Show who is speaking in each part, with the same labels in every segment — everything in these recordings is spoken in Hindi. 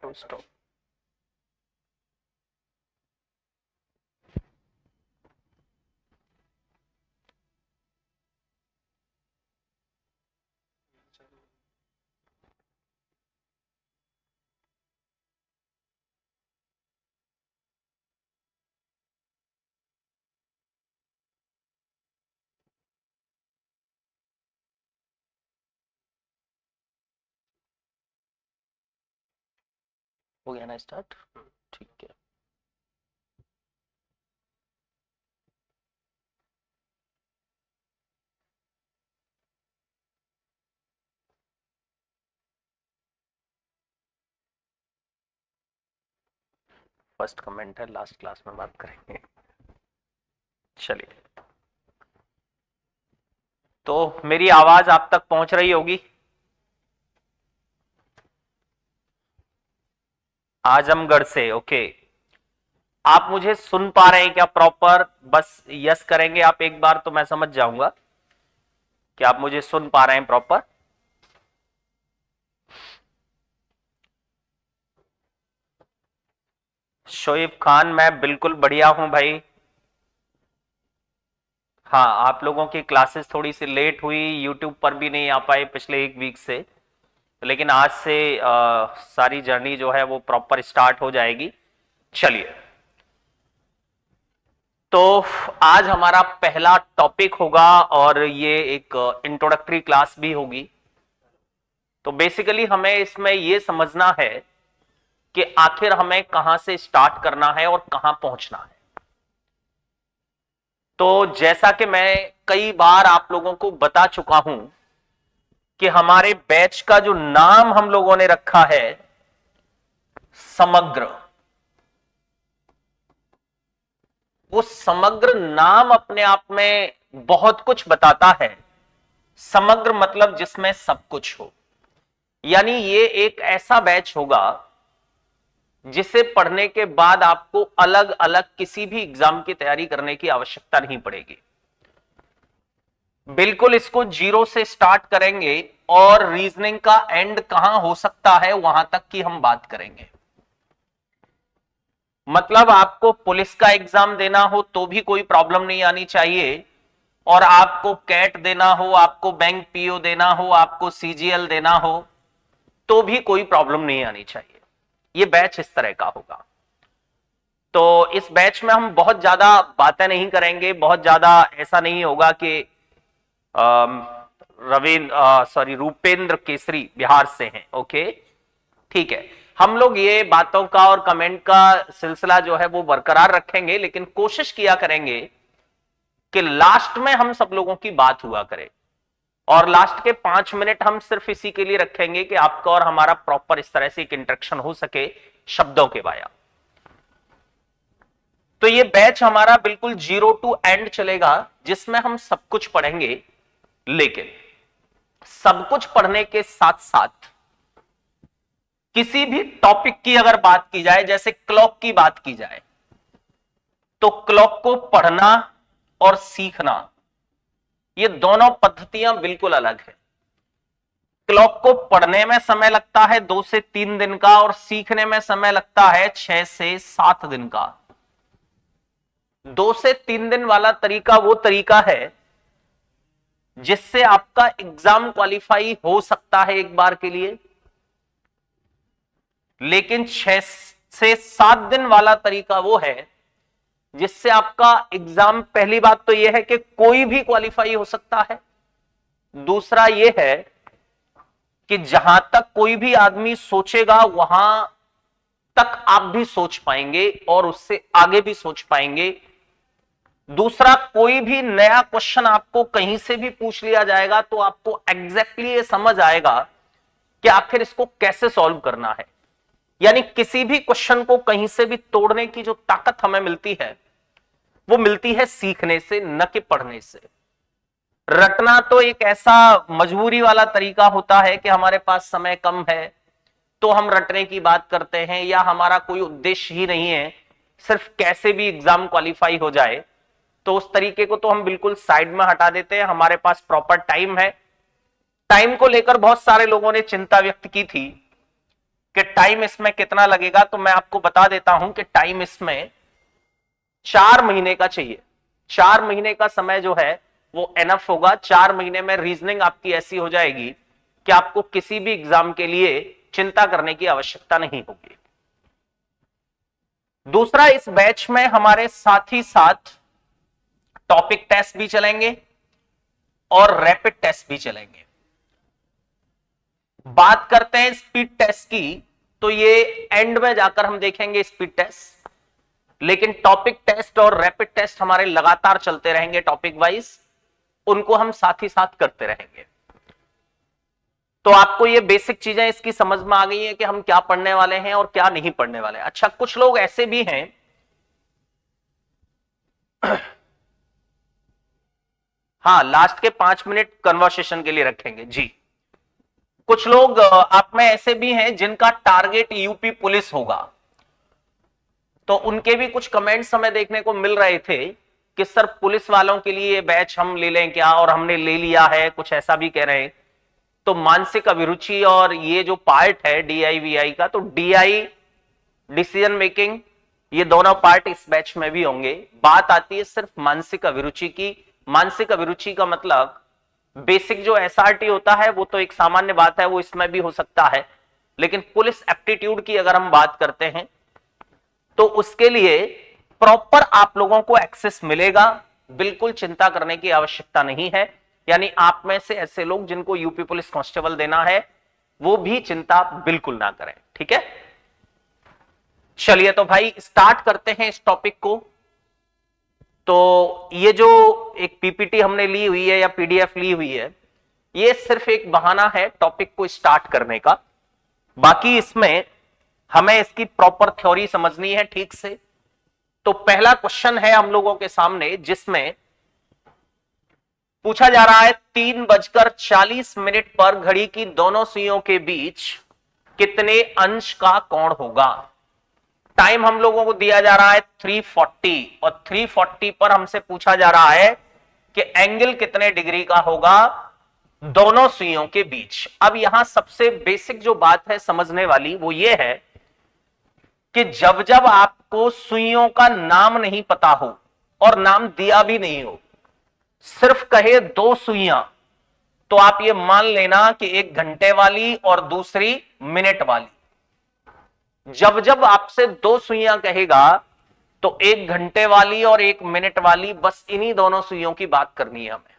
Speaker 1: To stop. हो गया ना स्टार्ट? ठीक है। फर्स्ट कमेंट है, लास्ट क्लास में बात करेंगे। चलिए, तो मेरी आवाज आप तक पहुंच रही होगी। आजमगढ़ से, ओके। आप मुझे सुन पा रहे हैं क्या प्रॉपर? बस यस करेंगे आप एक बार तो मैं समझ जाऊंगा कि आप मुझे सुन पा रहे हैं प्रॉपर। शोएब खान, मैं बिल्कुल बढ़िया हूं भाई। हाँ, आप लोगों की क्लासेस थोड़ी सी लेट हुई, यूट्यूब पर भी नहीं आ पाए पिछले एक वीक से, लेकिन आज से सारी जर्नी जो है वो प्रॉपर स्टार्ट हो जाएगी। चलिए, तो आज हमारा पहला टॉपिक होगा और ये एक इंट्रोडक्टरी क्लास भी होगी। तो बेसिकली हमें इसमें ये समझना है कि आखिर हमें कहां से स्टार्ट करना है और कहां पहुंचना है। तो जैसा कि मैं कई बार आप लोगों को बता चुका हूं कि हमारे बैच का जो नाम हम लोगों ने रखा है, समग्र। वो समग्र नाम अपने आप में बहुत कुछ बताता है। समग्र मतलब जिसमें सब कुछ हो, यानी ये एक ऐसा बैच होगा जिसे पढ़ने के बाद आपको अलग अलग किसी भी एग्जाम की तैयारी करने की आवश्यकता नहीं पड़ेगी। बिल्कुल इसको जीरो से स्टार्ट करेंगे और रीजनिंग का एंड कहां हो सकता है वहां तक की हम बात करेंगे। मतलब आपको पुलिस का एग्जाम देना हो तो भी कोई प्रॉब्लम नहीं आनी चाहिए, और आपको कैट देना हो, आपको बैंक पीओ देना हो, आपको सीजीएल देना हो तो भी कोई प्रॉब्लम नहीं आनी चाहिए। ये बैच इस तरह का होगा। तो इस बैच में हम बहुत ज्यादा बातें नहीं करेंगे, बहुत ज्यादा ऐसा नहीं होगा कि रूपेंद्र केसरी बिहार से हैं, ओके ठीक है। हम लोग ये बातों का और कमेंट का सिलसिला जो है वो बरकरार रखेंगे, लेकिन कोशिश किया करेंगे कि लास्ट में हम सब लोगों की बात हुआ करे, और लास्ट के 5 मिनट हम सिर्फ इसी के लिए रखेंगे कि आपका और हमारा प्रॉपर इस तरह से एक इंटरेक्शन हो सके शब्दों के वाया। तो ये बैच हमारा बिल्कुल जीरो टू एंड चलेगा, जिसमें हम सब कुछ पढ़ेंगे, लेकिन सब कुछ पढ़ने के साथ साथ किसी भी टॉपिक की अगर बात की जाए, जैसे क्लॉक की बात की जाए, तो क्लॉक को पढ़ना और सीखना, ये दोनों पद्धतियां बिल्कुल अलग है। क्लॉक को पढ़ने में समय लगता है 2 से 3 दिन का, और सीखने में समय लगता है 6 से 7 दिन का। 2 से 3 दिन वाला तरीका वो तरीका है जिससे आपका एग्जाम क्वालिफाई हो सकता है एक बार के लिए, लेकिन 6 से 7 दिन वाला तरीका वो है जिससे आपका एग्जाम, पहली बात तो यह है कि कोई भी क्वालिफाई हो सकता है, दूसरा यह है कि जहां तक कोई भी आदमी सोचेगा वहां तक आप भी सोच पाएंगे और उससे आगे भी सोच पाएंगे। दूसरा, कोई भी नया क्वेश्चन आपको कहीं से भी पूछ लिया जाएगा तो आपको एग्जैक्टली ये समझ आएगा कि आखिर इसको कैसे सॉल्व करना है। यानी किसी भी क्वेश्चन को कहीं से भी तोड़ने की जो ताकत हमें मिलती है वो मिलती है सीखने से, न कि पढ़ने से। रटना तो एक ऐसा मजबूरी वाला तरीका होता है कि हमारे पास समय कम है तो हम रटने की बात करते हैं, या हमारा कोई उद्देश्य ही नहीं है, सिर्फ कैसे भी एग्जाम क्वालिफाई हो जाए, तो उस तरीके को तो हम बिल्कुल साइड में हटा देते हैं। हमारे पास प्रॉपर टाइम है। टाइम को लेकर बहुत सारे लोगों ने चिंता व्यक्त की थी कि टाइम इसमें कितना लगेगा, तो मैं आपको बता देता हूं कि टाइम इसमें 4 महीने का चाहिए। 4 महीने का समय जो है वो एनफ होगा। 4 महीने में रीजनिंग आपकी ऐसी हो जाएगी कि आपको किसी भी एग्जाम के लिए चिंता करने की आवश्यकता नहीं होगी। दूसरा, इस बैच में हमारे साथ ही साथ टॉपिक टेस्ट भी चलेंगे और रैपिड टेस्ट भी चलेंगे। बात करते हैं स्पीड टेस्ट की, तो ये एंड में जाकर हम देखेंगे स्पीड टेस्ट, लेकिन टॉपिक टेस्ट और रैपिड टेस्ट हमारे लगातार चलते रहेंगे टॉपिक वाइज, उनको हम साथ ही साथ करते रहेंगे। तो आपको ये बेसिक चीजें इसकी समझ में आ गई है कि हम क्या पढ़ने वाले हैं और क्या नहीं पढ़ने वाले। अच्छा, कुछ लोग ऐसे भी हैं हाँ, लास्ट के 5 मिनट कन्वर्सेशन के लिए रखेंगे जी। कुछ लोग आप में ऐसे भी हैं जिनका टारगेट यूपी पुलिस होगा, तो उनके भी कुछ कमेंट्स हमें देखने को मिल रहे थे कि सर पुलिस वालों के लिए ये बैच हम ले लें क्या, और हमने ले लिया है, कुछ ऐसा भी कह रहे हैं। तो मानसिक अभिरुचि और ये जो पार्ट है DI/VI का, तो DI डिसीजन मेकिंग, ये दोनों पार्ट इस बैच में भी होंगे। बात आती है सिर्फ मानसिक अभिरुचि की। मानसिक अभिरुचि का मतलब बेसिक जो SRT होता है वो तो एक सामान्य बात है, वो इसमें भी हो सकता है, लेकिन पुलिस एप्टीट्यूड की अगर हम बात करते हैं तो उसके लिए प्रॉपर आप लोगों को एक्सेस मिलेगा, बिल्कुल चिंता करने की आवश्यकता नहीं है। यानी आप में से ऐसे लोग जिनको यूपी पुलिस कांस्टेबल देना है वो भी चिंता बिल्कुल ना करें, ठीक है। चलिए तो भाई स्टार्ट करते हैं इस टॉपिक को। तो ये जो एक PPT हमने ली हुई है या PDF ली हुई है, ये सिर्फ एक बहाना है टॉपिक को स्टार्ट करने का। बाकी इसमें हमें इसकी प्रॉपर थ्योरी समझनी है ठीक से। तो पहला क्वेश्चन है हम लोगों के सामने, जिसमें पूछा जा रहा है 3:40 पर घड़ी की दोनों सुइयों के बीच कितने अंश का कोण होगा। टाइम हम लोगों को दिया जा रहा है 340, और 340 पर हमसे पूछा जा रहा है कि एंगल कितने डिग्री का होगा दोनों सुइयों के बीच। अब यहां सबसे बेसिक जो बात है समझने वाली वो ये है कि जब जब आपको सुइयों का नाम नहीं पता हो और नाम दिया भी नहीं हो, सिर्फ कहे 2 सुइयां, तो आप ये मान लेना कि एक घंटे वाली और दूसरी मिनट वाली। जब जब आपसे 2 सुइयां कहेगा तो एक घंटे वाली और एक मिनट वाली, बस इन्हीं दोनों सुइयों की बात करनी है हमें।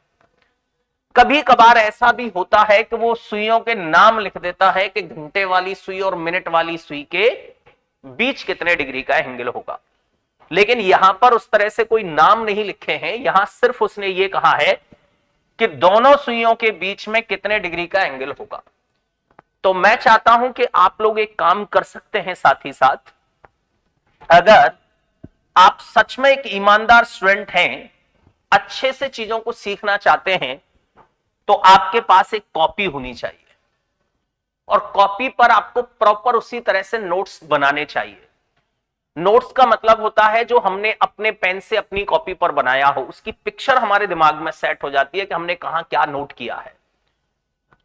Speaker 1: कभी कभार ऐसा भी होता है कि वो सुइयों के नाम लिख देता है कि घंटे वाली सुई और मिनट वाली सुई के बीच कितने डिग्री का एंगल होगा, लेकिन यहां पर उस तरह से कोई नाम नहीं लिखे हैं। यहां सिर्फ उसने ये कहा है कि दोनों सुइयों के बीच में कितने डिग्री का एंगल होगा। तो मैं चाहता हूं कि आप लोग एक काम कर सकते हैं साथ ही साथ, अगर आप सच में एक ईमानदार स्टूडेंट हैं, अच्छे से चीजों को सीखना चाहते हैं, तो आपके पास एक कॉपी होनी चाहिए, और कॉपी पर आपको प्रॉपर उसी तरह से नोट्स बनाने चाहिए। नोट्स का मतलब होता है जो हमने अपने पेन से अपनी कॉपी पर बनाया हो, उसकी पिक्चर हमारे दिमाग में सेट हो जाती है कि हमने कहां क्या नोट किया है।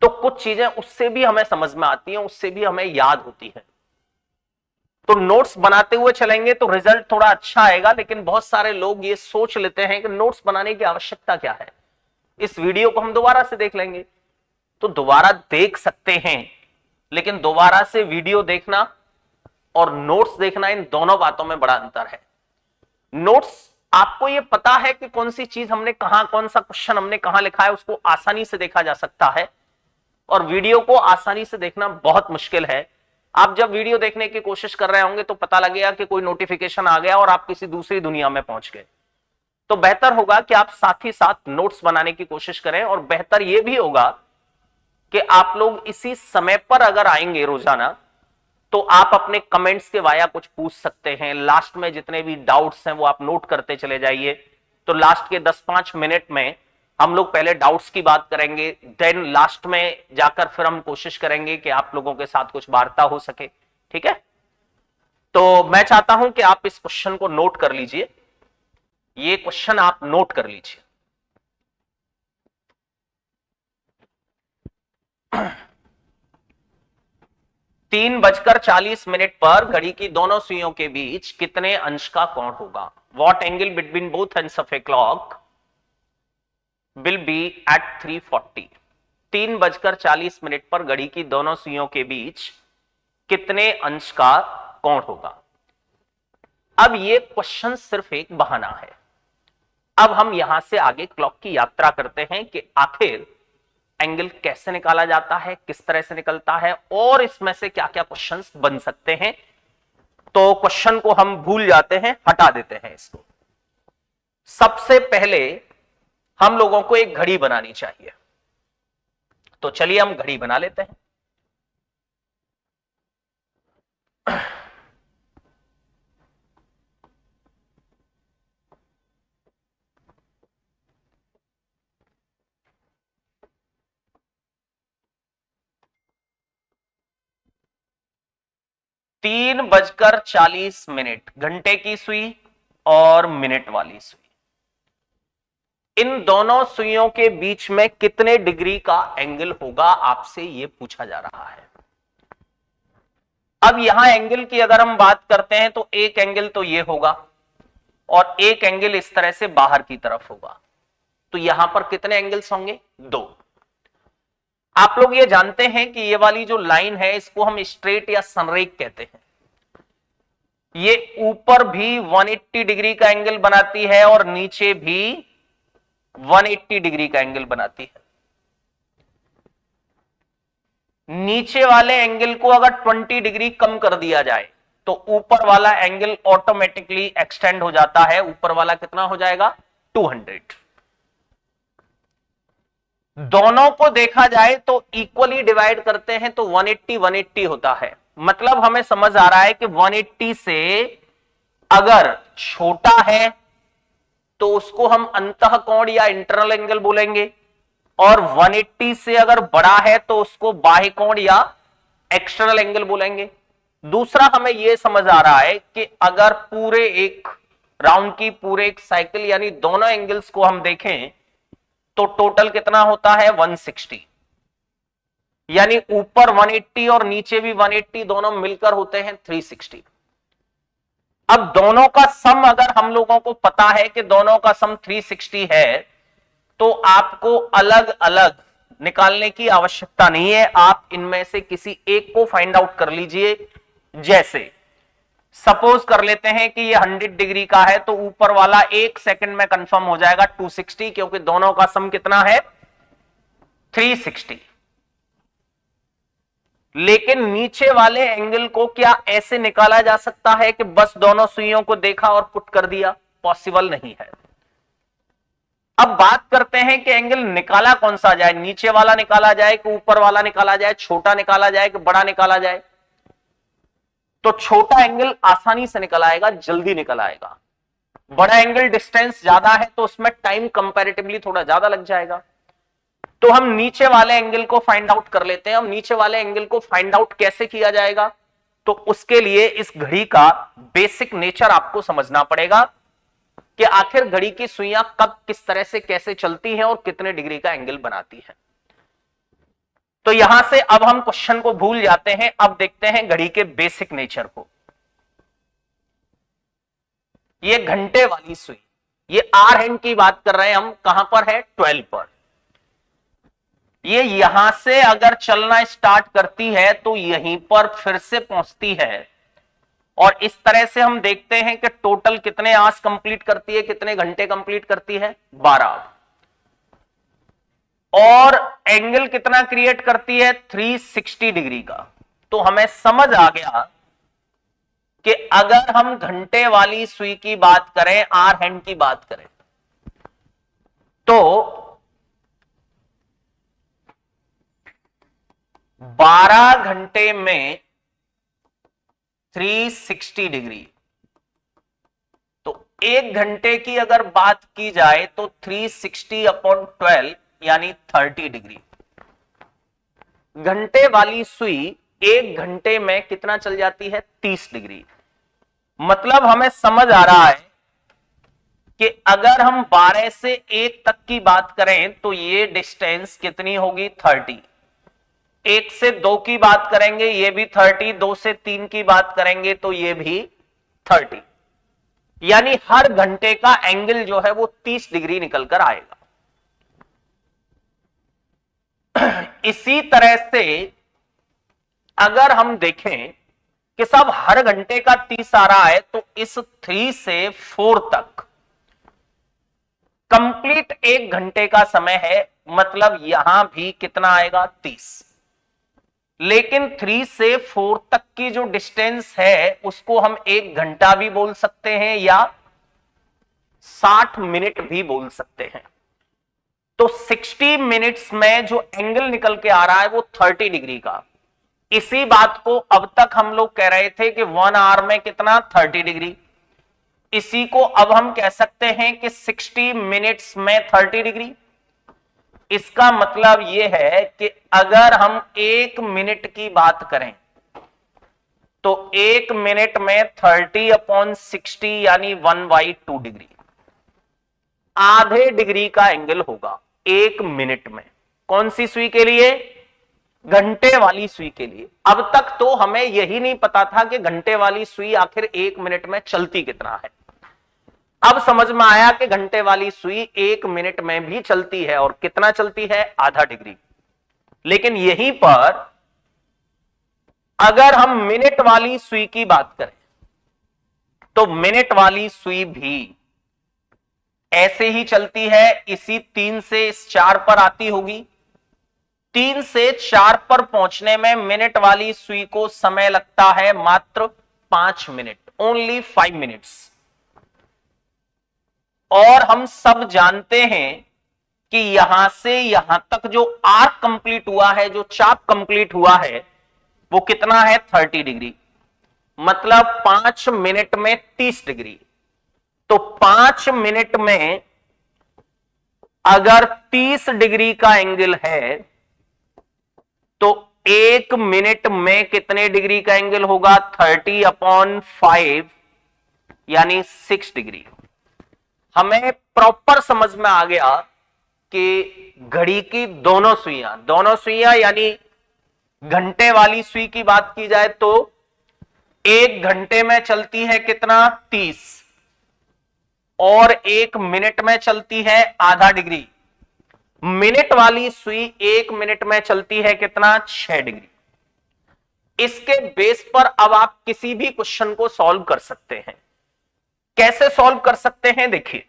Speaker 1: तो कुछ चीजें उससे भी हमें समझ में आती हैं, उससे भी हमें याद होती है। तो नोट्स बनाते हुए चलेंगे तो रिजल्ट थोड़ा अच्छा आएगा, लेकिन बहुत सारे लोग ये सोच लेते हैं कि नोट्स बनाने की आवश्यकता क्या है, इस वीडियो को हम दोबारा से देख लेंगे। तो दोबारा देख सकते हैं, लेकिन दोबारा से वीडियो देखना और नोट्स देखना, इन दोनों बातों में बड़ा अंतर है। नोट्स आपको ये पता है कि कौन सी चीज हमने कहां, कौन सा क्वेश्चन हमने कहां लिखा है, उसको आसानी से देखा जा सकता है, और वीडियो को आसानी से देखना बहुत मुश्किल है। आप जब वीडियो देखने की कोशिश कर रहे होंगे तो पता लगेगा कि कोई नोटिफिकेशन आ गया और आप किसी दूसरी दुनिया में पहुंच गए। तो बेहतर होगा कि आप साथ ही साथ नोट्स बनाने की कोशिश करें, और बेहतर यह भी होगा कि आप लोग इसी समय पर अगर आएंगे रोजाना, तो आप अपने कमेंट्स के वाया कुछ पूछ सकते हैं। लास्ट में जितने भी डाउट्स हैं वो आप नोट करते चले जाइए। तो लास्ट के 10-5 मिनट में हम लोग पहले डाउट्स की बात करेंगे, देन लास्ट में जाकर फिर हम कोशिश करेंगे कि आप लोगों के साथ कुछ वार्ता हो सके, ठीक है। तो मैं चाहता हूं कि आप इस क्वेश्चन को नोट कर लीजिए, ये क्वेश्चन आप नोट कर लीजिए। 3:40 पर घड़ी की दोनों सुइयों के बीच कितने अंश का कोण होगा? What angle between both ends of a clock will be at 3:40? 3:40 पर घड़ी की दोनों सुइयों के बीच कितने अंश का कोण होगा? अब ये क्वेश्चन सिर्फ एक बहाना है। अब हम यहां से आगे क्लॉक की यात्रा करते हैं कि आखिर एंगल कैसे निकाला जाता है, किस तरह से निकलता है और इसमें से क्या क्या क्वेश्चंस बन सकते हैं। तो क्वेश्चन को हम भूल जाते हैं, हटा देते हैं इसको। सबसे पहले हम लोगों को एक घड़ी बनानी चाहिए, तो चलिए हम घड़ी बना लेते हैं। 3:40 घंटे की सुई और मिनट वाली सुई, इन दोनों सुइयों के बीच में कितने डिग्री का एंगल होगा, आपसे यह पूछा जा रहा है। अब यहां एंगल की अगर हम बात करते हैं तो एक एंगल तो यह होगा और एक एंगल इस तरह से बाहर की तरफ होगा, तो यहां पर कितने एंगल्स होंगे? 2। आप लोग ये जानते हैं कि ये वाली जो लाइन है इसको हम स्ट्रेट या संरेख कहते हैं। ये ऊपर भी 180 डिग्री का एंगल बनाती है और नीचे भी 180 डिग्री का एंगल बनाती है। नीचे वाले एंगल को अगर 20 डिग्री कम कर दिया जाए तो ऊपर वाला एंगल ऑटोमेटिकली एक्सटेंड हो जाता है। ऊपर वाला कितना हो जाएगा? 200। दोनों को देखा जाए तो इक्वली डिवाइड करते हैं तो 180 180 होता है। मतलब हमें समझ आ रहा है कि 180 से अगर छोटा है तो उसको हम अंतः कोण या इंटरनल एंगल बोलेंगे, और 180 से अगर बड़ा है तो उसको बाह्य कोण या एक्सटर्नल एंगल बोलेंगे। दूसरा हमें यह समझ आ रहा है कि अगर पूरे एक राउंड की पूरे एक साइकिल यानी दोनों एंगल्स को हम देखें तो टोटल कितना होता है? 160। यानी ऊपर 180 और नीचे भी 180 दोनों मिलकर होते हैं 360। अब दोनों का सम अगर हम लोगों को पता है कि दोनों का सम 360 है तो आपको अलग अलग निकालने की आवश्यकता नहीं है। आप इनमें से किसी एक को फाइंड आउट कर लीजिए। जैसे सपोज कर लेते हैं कि ये 100 डिग्री का है तो ऊपर वाला 1 सेकंड में कंफर्म हो जाएगा 260, क्योंकि दोनों का सम कितना है? 360। लेकिन नीचे वाले एंगल को क्या ऐसे निकाला जा सकता है कि बस दोनों सुइयों को देखा और पुट कर दिया? पॉसिबल नहीं है। अब बात करते हैं कि एंगल निकाला कौन सा जाए, नीचे वाला निकाला जाए कि ऊपर वाला निकाला जाए, छोटा निकाला जाए कि बड़ा निकाला जाए? तो छोटा एंगल आसानी से निकल आएगा, जल्दी निकल आएगा। बड़ा एंगल डिस्टेंस ज्यादा है तो उसमें टाइम कंपैरेटिवली थोड़ा ज्यादा लग जाएगा। तो हम नीचे वाले एंगल को फाइंड आउट कर लेते हैं। हम नीचे वाले एंगल को फाइंड आउट कैसे किया जाएगा? तो उसके लिए इस घड़ी का बेसिक नेचर आपको समझना पड़ेगा कि आखिर घड़ी की सुइयां कब किस तरह से कैसे चलती हैं और कितने डिग्री का एंगल बनाती हैं। तो यहां से अब हम क्वेश्चन को भूल जाते हैं, अब देखते हैं घड़ी के बेसिक नेचर को। ये घंटे वाली सुई, ये आर हैंड की बात कर रहे हैं हम, कहां पर है? 12 पर। ये यहां से अगर चलना स्टार्ट करती है तो यहीं पर फिर से पहुंचती है, और इस तरह से हम देखते हैं कि टोटल कितने आवर्स कंप्लीट करती है, कितने घंटे कंप्लीट करती है? 12। और एंगल कितना क्रिएट करती है? 360 डिग्री का। तो हमें समझ आ गया कि अगर हम घंटे वाली सुई की बात करें, आर हैंड की बात करें, तो 12 घंटे में 360 डिग्री, तो एक घंटे की अगर बात की जाए तो 360/12 यानी 30 डिग्री। घंटे वाली सुई एक घंटे में कितना चल जाती है? 30 डिग्री। मतलब हमें समझ आ रहा है कि अगर हम 12 से 1 तक की बात करें तो ये डिस्टेंस कितनी होगी? 30। 1 से 2 की बात करेंगे ये भी 30, 2 से 3 की बात करेंगे तो ये भी 30, यानी हर घंटे का एंगल जो है वो 30 डिग्री निकल कर आएगा। इसी तरह से अगर हम देखें कि सब हर घंटे का 30 आ रहा है तो इस 3 से 4 तक कंप्लीट 1 घंटे का समय है, मतलब यहां भी कितना आएगा 30। लेकिन 3 से 4 तक की जो डिस्टेंस है उसको हम 1 घंटा भी बोल सकते हैं या 60 मिनट भी बोल सकते हैं। तो 60 मिनट्स में जो एंगल निकल के आ रहा है वो 30 डिग्री का। इसी बात को अब तक हम लोग कह रहे थे कि 1 आवर में कितना 30 डिग्री, इसी को अब हम कह सकते हैं कि 60 मिनट्स में 30 डिग्री। इसका मतलब यह है कि अगर हम 1 मिनट की बात करें तो 1 मिनट में 30/60 यानी 1/2 डिग्री, आधे डिग्री का एंगल होगा 1 मिनट में। कौन सी सुई के लिए? घंटे वाली सुई के लिए। अब तक तो हमें यही नहीं पता था कि घंटे वाली सुई आखिर 1 मिनट में चलती कितना है। अब समझ में आया कि घंटे वाली सुई 1 मिनट में भी चलती है, और कितना चलती है? आधा डिग्री। लेकिन यहीं पर अगर हम मिनट वाली सुई की बात करें तो मिनट वाली सुई भी ऐसे ही चलती है, इसी 3 से इस 4 पर आती होगी। 3 से 4 पर पहुंचने में मिनट वाली सुई को समय लगता है मात्र 5 मिनट, ओनली 5 मिनट्स। और हम सब जानते हैं कि यहां से यहां तक जो आर्क कंप्लीट हुआ है, जो चाप कंप्लीट हुआ है, वो कितना है? 30 डिग्री। मतलब 5 मिनट में 30 डिग्री। तो 5 मिनट में अगर 30 डिग्री का एंगल है तो 1 मिनट में कितने डिग्री का एंगल होगा? 30/5 यानी 6 डिग्री। हमें प्रॉपर समझ में आ गया कि घड़ी की दोनों सुइयां यानी घंटे वाली सुई की बात की जाए तो 1 घंटे में चलती है कितना? 30, और 1 मिनट में चलती है आधा डिग्री। मिनट वाली सुई 1 मिनट में चलती है कितना? 6 डिग्री। इसके बेस पर अब आप किसी भी क्वेश्चन को सॉल्व कर सकते हैं। कैसे सॉल्व कर सकते हैं? देखिए,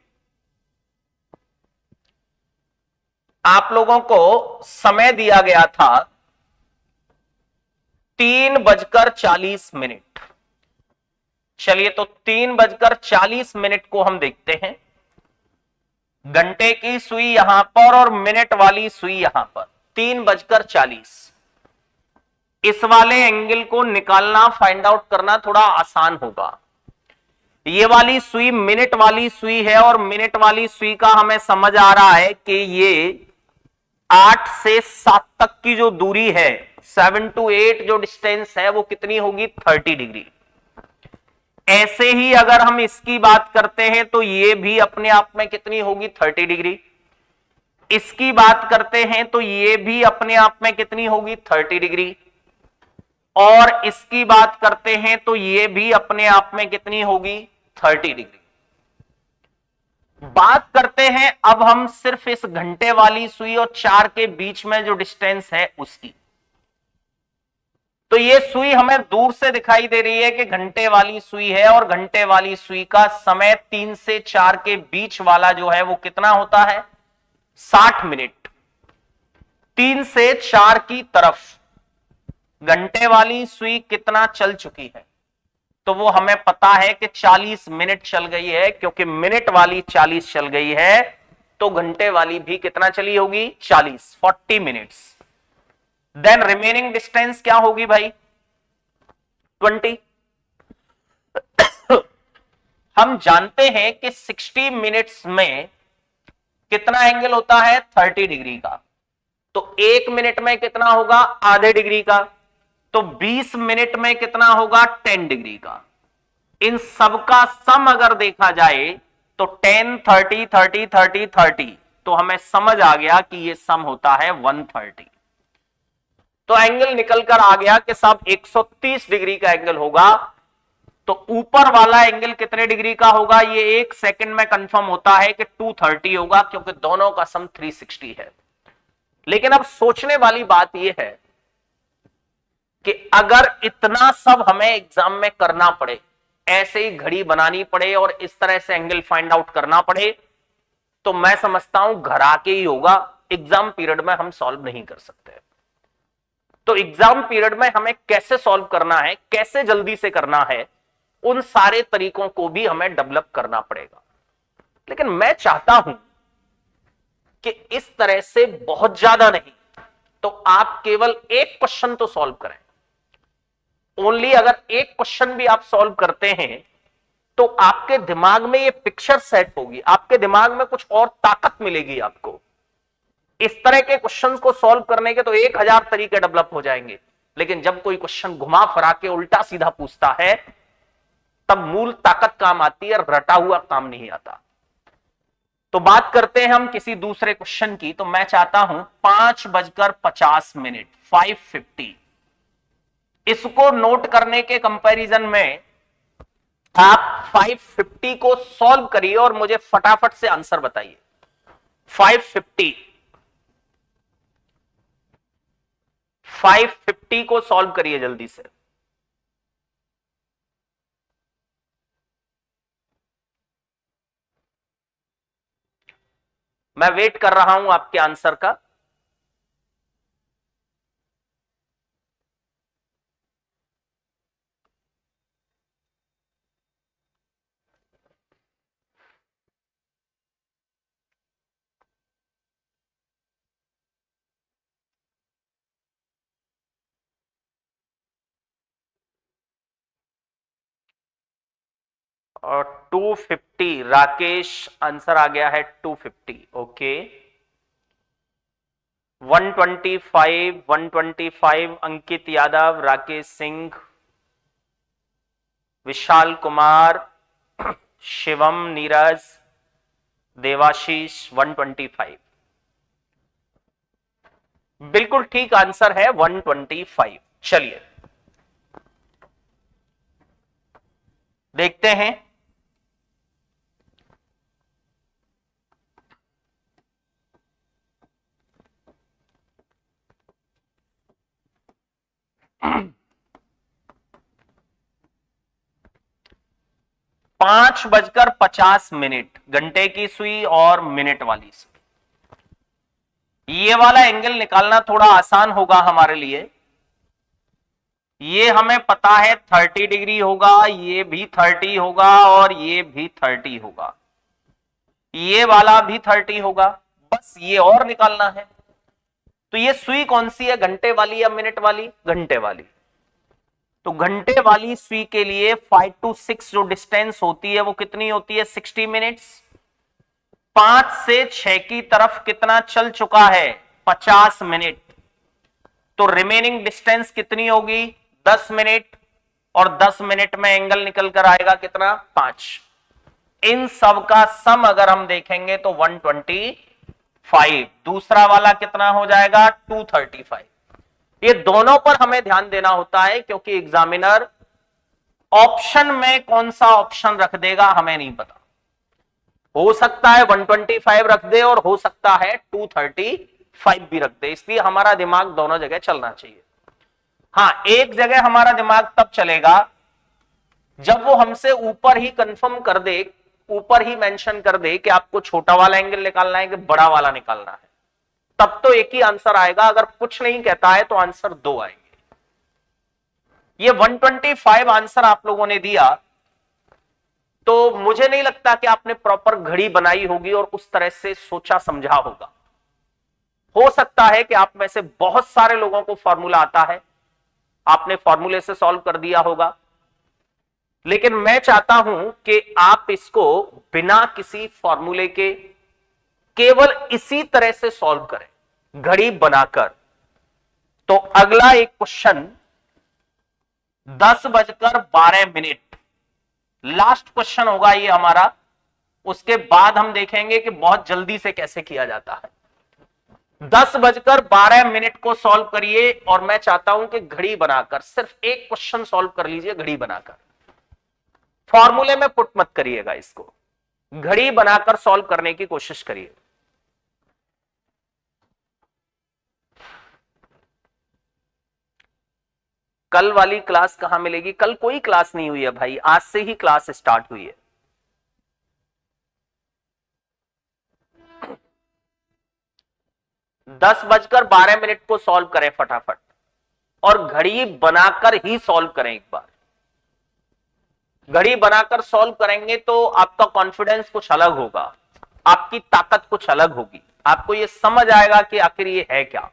Speaker 1: आप लोगों को समय दिया गया था 3:40। चलिए, तो 3:40 को हम देखते हैं। घंटे की सुई यहां पर और मिनट वाली सुई यहां पर। 3:40। इस वाले एंगल को निकालना, फाइंड आउट करना थोड़ा आसान होगा। ये वाली सुई मिनट वाली सुई है, और मिनट वाली सुई का हमें समझ आ रहा है कि ये 8 से 7 तक की जो दूरी है, 7 to 8 जो डिस्टेंस है, वो कितनी होगी? 30 डिग्री। ऐसे ही अगर हम इसकी बात करते हैं तो ये भी अपने आप में कितनी होगी? 30 डिग्री। इसकी बात करते हैं तो ये भी अपने आप में कितनी होगी? 30 डिग्री। और इसकी बात करते हैं तो ये भी अपने आप में कितनी होगी? 30 डिग्री। बात करते हैं अब हम सिर्फ इस घंटे वाली सुई और 4 के बीच में जो डिस्टेंस है उसकी। तो ये सुई हमें दूर से दिखाई दे रही है कि घंटे वाली सुई है, और घंटे वाली सुई का समय 3 से 4 के बीच वाला जो है वो कितना होता है? 60 मिनट। 3 से 4 की तरफ घंटे वाली सुई कितना चल चुकी है? तो वो हमें पता है कि 40 मिनट चल गई है, क्योंकि मिनट वाली 40 चल गई है तो घंटे वाली भी कितना चली होगी? 40 मिनट्स। देन रिमेनिंग डिस्टेंस क्या होगी भाई? 20। हम जानते हैं कि 60 मिनट्स में कितना एंगल होता है? 30 डिग्री का। तो 1 मिनट में कितना होगा? आधे डिग्री का। तो 20 मिनट में कितना होगा? 10 डिग्री का। इन सबका सम अगर देखा जाए तो 10, 30, 30, 30, 30, तो हमें समझ आ गया कि यह सम होता है 130। तो एंगल निकल कर आ गया कि साहब 130 डिग्री का एंगल होगा। तो ऊपर वाला एंगल कितने डिग्री का होगा, ये 1 सेकंड में कंफर्म होता है कि 230 होगा, क्योंकि दोनों का सम 360 है। लेकिन अब सोचने वाली बात यह है कि अगर इतना सब हमें एग्जाम में करना पड़े, ऐसे ही घड़ी बनानी पड़े और इस तरह से एंगल फाइंड आउट करना पड़े, तो मैं समझता हूं घर आके ही होगा, एग्जाम पीरियड में हम सॉल्व नहीं कर सकते। तो एग्जाम पीरियड में हमें कैसे सॉल्व करना है, कैसे जल्दी से करना है, उन सारे तरीकों को भी हमें डेवलप करना पड़ेगा। लेकिन मैं चाहता हूं कि इस तरह से बहुत ज्यादा नहीं, तो आप केवल एक क्वेश्चन तो सॉल्व करें। ओनली अगर एक क्वेश्चन भी आप सॉल्व करते हैं तो आपके दिमाग में ये पिक्चर सेट होगी, आपके दिमाग में कुछ और ताकत मिलेगी आपको। इस तरह के क्वेश्चंस को सॉल्व करने के तो 1000 तरीके डेवलप हो जाएंगे, लेकिन जब कोई क्वेश्चन घुमा फिरा के उल्टा सीधा पूछता है, तब मूल ताकत काम आती है, रटा हुआ काम नहीं आता। तो बात करते हैं हम किसी दूसरे क्वेश्चन की। तो मैं चाहता हूं 5:50 5:50, इसको नोट करने के कंपैरिजन में आप 550 को सॉल्व करिए और मुझे फटाफट से आंसर बताइए। 550 को सॉल्व करिए जल्दी से। मैं वेट कर रहा हूं आपके आंसर का। और 250 राकेश, आंसर आ गया है 250। ओके 125 अंकित यादव, राकेश सिंह, विशाल कुमार, शिवम, नीरज, देवाशीष। 125 बिल्कुल ठीक आंसर है, 125। चलिए देखते हैं। पांच बजकर 50, घंटे की सुई और मिनट वाली सुई। ये वाला एंगल निकालना थोड़ा आसान होगा हमारे लिए। ये हमें पता है 30 डिग्री होगा, ये भी 30 होगा और ये भी 30 होगा, ये वाला भी 30 होगा, बस ये और निकालना है। तो ये सुई कौन सी है, घंटे वाली या मिनट वाली? घंटे वाली। तो घंटे वाली सुई के लिए 5 to 6 जो डिस्टेंस होती है वो कितनी होती है? 60 मिनट्स। 5 से 6 की तरफ कितना चल चुका है? 50 मिनट। तो रिमेनिंग डिस्टेंस कितनी होगी? 10 मिनट। और 10 मिनट में एंगल निकल कर आएगा कितना? 5। इन सब का सम अगर हम देखेंगे तो 125। दूसरा वाला कितना हो जाएगा? 235। ये दोनों पर हमें ध्यान देना होता है, क्योंकि एग्जामिनर ऑप्शन में कौन सा ऑप्शन रख देगा हमें नहीं पता। हो सकता है 125 रख दे और हो सकता है 235 भी रख दे, इसलिए हमारा दिमाग दोनों जगह चलना चाहिए। हां, एक जगह हमारा दिमाग तब चलेगा जब वो हमसे ऊपर ही कंफर्म कर दे, ऊपर ही मेंशन कर दे कि आपको छोटा वाला एंगल निकालना है कि बड़ा वाला निकालना है, तब तो एक ही आंसर आएगा। अगर कुछ नहीं कहता है तो आंसर 2 आएंगे। ये 125 आंसर आप लोगों ने दिया, तो मुझे नहीं लगता कि आपने प्रॉपर घड़ी बनाई होगी और उस तरह से सोचा समझा होगा। हो सकता है कि आप में से बहुत सारे लोगों को फॉर्मूला आता है, आपने फॉर्मूले से सॉल्व कर दिया होगा, लेकिन मैं चाहता हूं कि आप इसको बिना किसी फॉर्मूले के केवल इसी तरह से सॉल्व करें, घड़ी बनाकर। तो अगला एक क्वेश्चन 10:12, लास्ट क्वेश्चन होगा ये हमारा। उसके बाद हम देखेंगे कि बहुत जल्दी से कैसे किया जाता है। 10:12 को सॉल्व करिए और मैं चाहता हूं कि घड़ी बनाकर सिर्फ एक क्वेश्चन सॉल्व कर लीजिए, घड़ी बनाकर। फॉर्मूले में पुट मत करिएगा इसको, घड़ी बनाकर सॉल्व करने की कोशिश करिए। कल वाली क्लास कहां मिलेगी? कल कोई क्लास नहीं हुई है भाई, आज से ही क्लास स्टार्ट हुई है। (10:12) को सॉल्व करें फटाफट, और घड़ी बनाकर ही सॉल्व करें एक बार। घड़ी बनाकर सॉल्व करेंगे तो आपका कॉन्फिडेंस कुछ अलग होगा, आपकी ताकत कुछ अलग होगी, आपको यह समझ आएगा कि आखिर ये है क्या।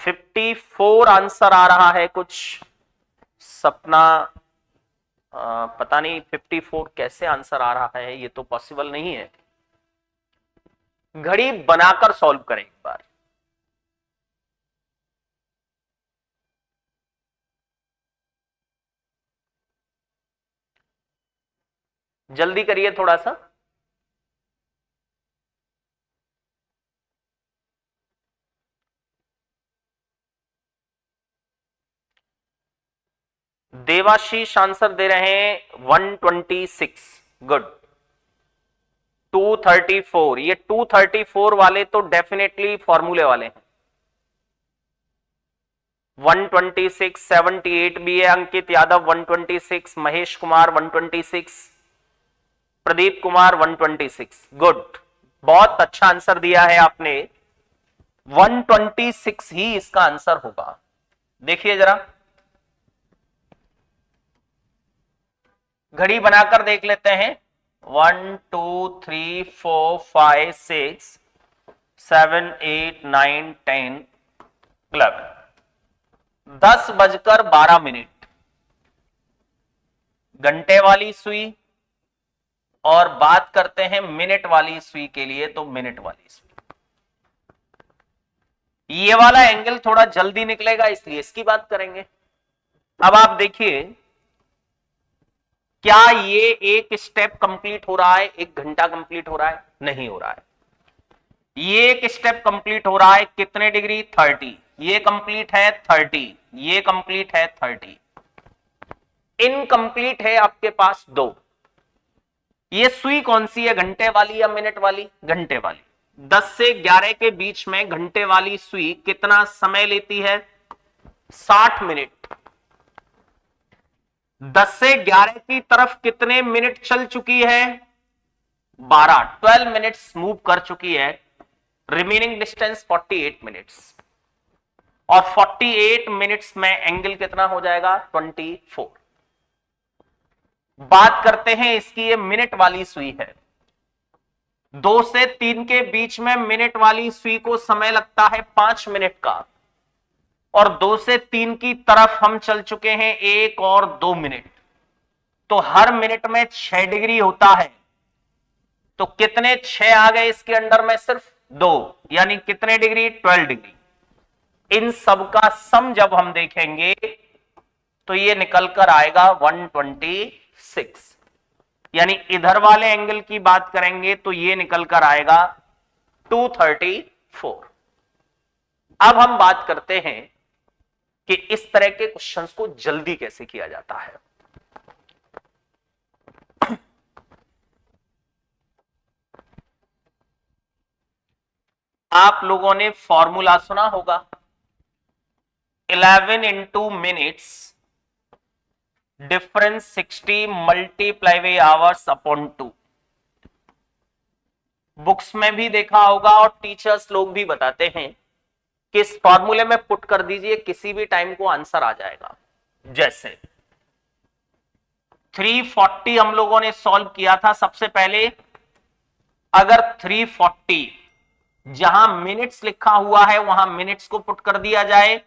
Speaker 1: (54) आंसर आ रहा है कुछ। सपना पता नहीं 54 कैसे आंसर आ रहा है, ये तो पॉसिबल नहीं है। घड़ी बनाकर सॉल्व करें एक बार। जल्दी करिए थोड़ा सा। देवाशीष आंसर दे रहे हैं 126। गुड। 234, ये 234 वाले तो डेफिनेटली फॉर्मूले वाले हैं। 126, 78 भी है। अंकित यादव 126, महेश कुमार 126, प्रदीप कुमार 126। गुड, बहुत अच्छा आंसर दिया है आपने। 126 ही इसका आंसर होगा। देखिए जरा, घड़ी बनाकर देख लेते हैं। 1 2 3 4 5 6 7 8 9 10 11। 10:12 घंटे वाली सुई, और बात करते हैं मिनट वाली सुई के लिए, तो मिनट वाली सुई, ये वाला एंगल थोड़ा जल्दी निकलेगा इसलिए इसकी बात करेंगे। अब आप देखिए, क्या ये एक स्टेप कंप्लीट हो रहा है, 1 घंटा कंप्लीट हो रहा है? नहीं हो रहा है। ये एक स्टेप कंप्लीट हो रहा है कितने डिग्री? 30। ये कंप्लीट है 30, ये कंप्लीट है 30। इनकंप्लीट है आपके पास 2। ये सुई कौन सी है, घंटे वाली या मिनट वाली? घंटे वाली। 10 से 11 के बीच में घंटे वाली सुई कितना समय लेती है? 60 मिनट। 10 से 11 की तरफ कितने मिनट चल चुकी है? 12 मिनट्स मूव कर चुकी है। रिमेनिंग डिस्टेंस 48 मिनट्स, और 48 मिनट्स में एंगल कितना हो जाएगा? 24। बात करते हैं इसकी, ये मिनट वाली सुई है। 2 से 3 के बीच में मिनट वाली सुई को समय लगता है 5 मिनट का, और 2 से 3 की तरफ हम चल चुके हैं 1 और 2 मिनट, तो हर मिनट में 6 डिग्री होता है। तो कितने 6 आ गए इसके अंडर में? सिर्फ 2, यानी कितने डिग्री? 12 डिग्री। इन सब का सम जब हम देखेंगे तो ये निकल कर आएगा 126, यानी इधर वाले एंगल की बात करेंगे तो ये निकल कर आएगा 234। अब हम बात करते हैं कि इस तरह के क्वेश्चंस को जल्दी कैसे किया जाता है। आप लोगों ने फॉर्मूला सुना होगा, 11 into minutes difference 60 multiply by hours upon 2। Books में भी देखा होगा और टीचर्स लोग भी बताते हैं कि इस फॉर्मूले में पुट कर दीजिए, किसी भी टाइम को आंसर आ जाएगा। जैसे 340 हम लोगों ने सॉल्व किया था सबसे पहले। अगर 340 जहां मिनट्स लिखा हुआ है वहां मिनट्स को पुट कर दिया जाए,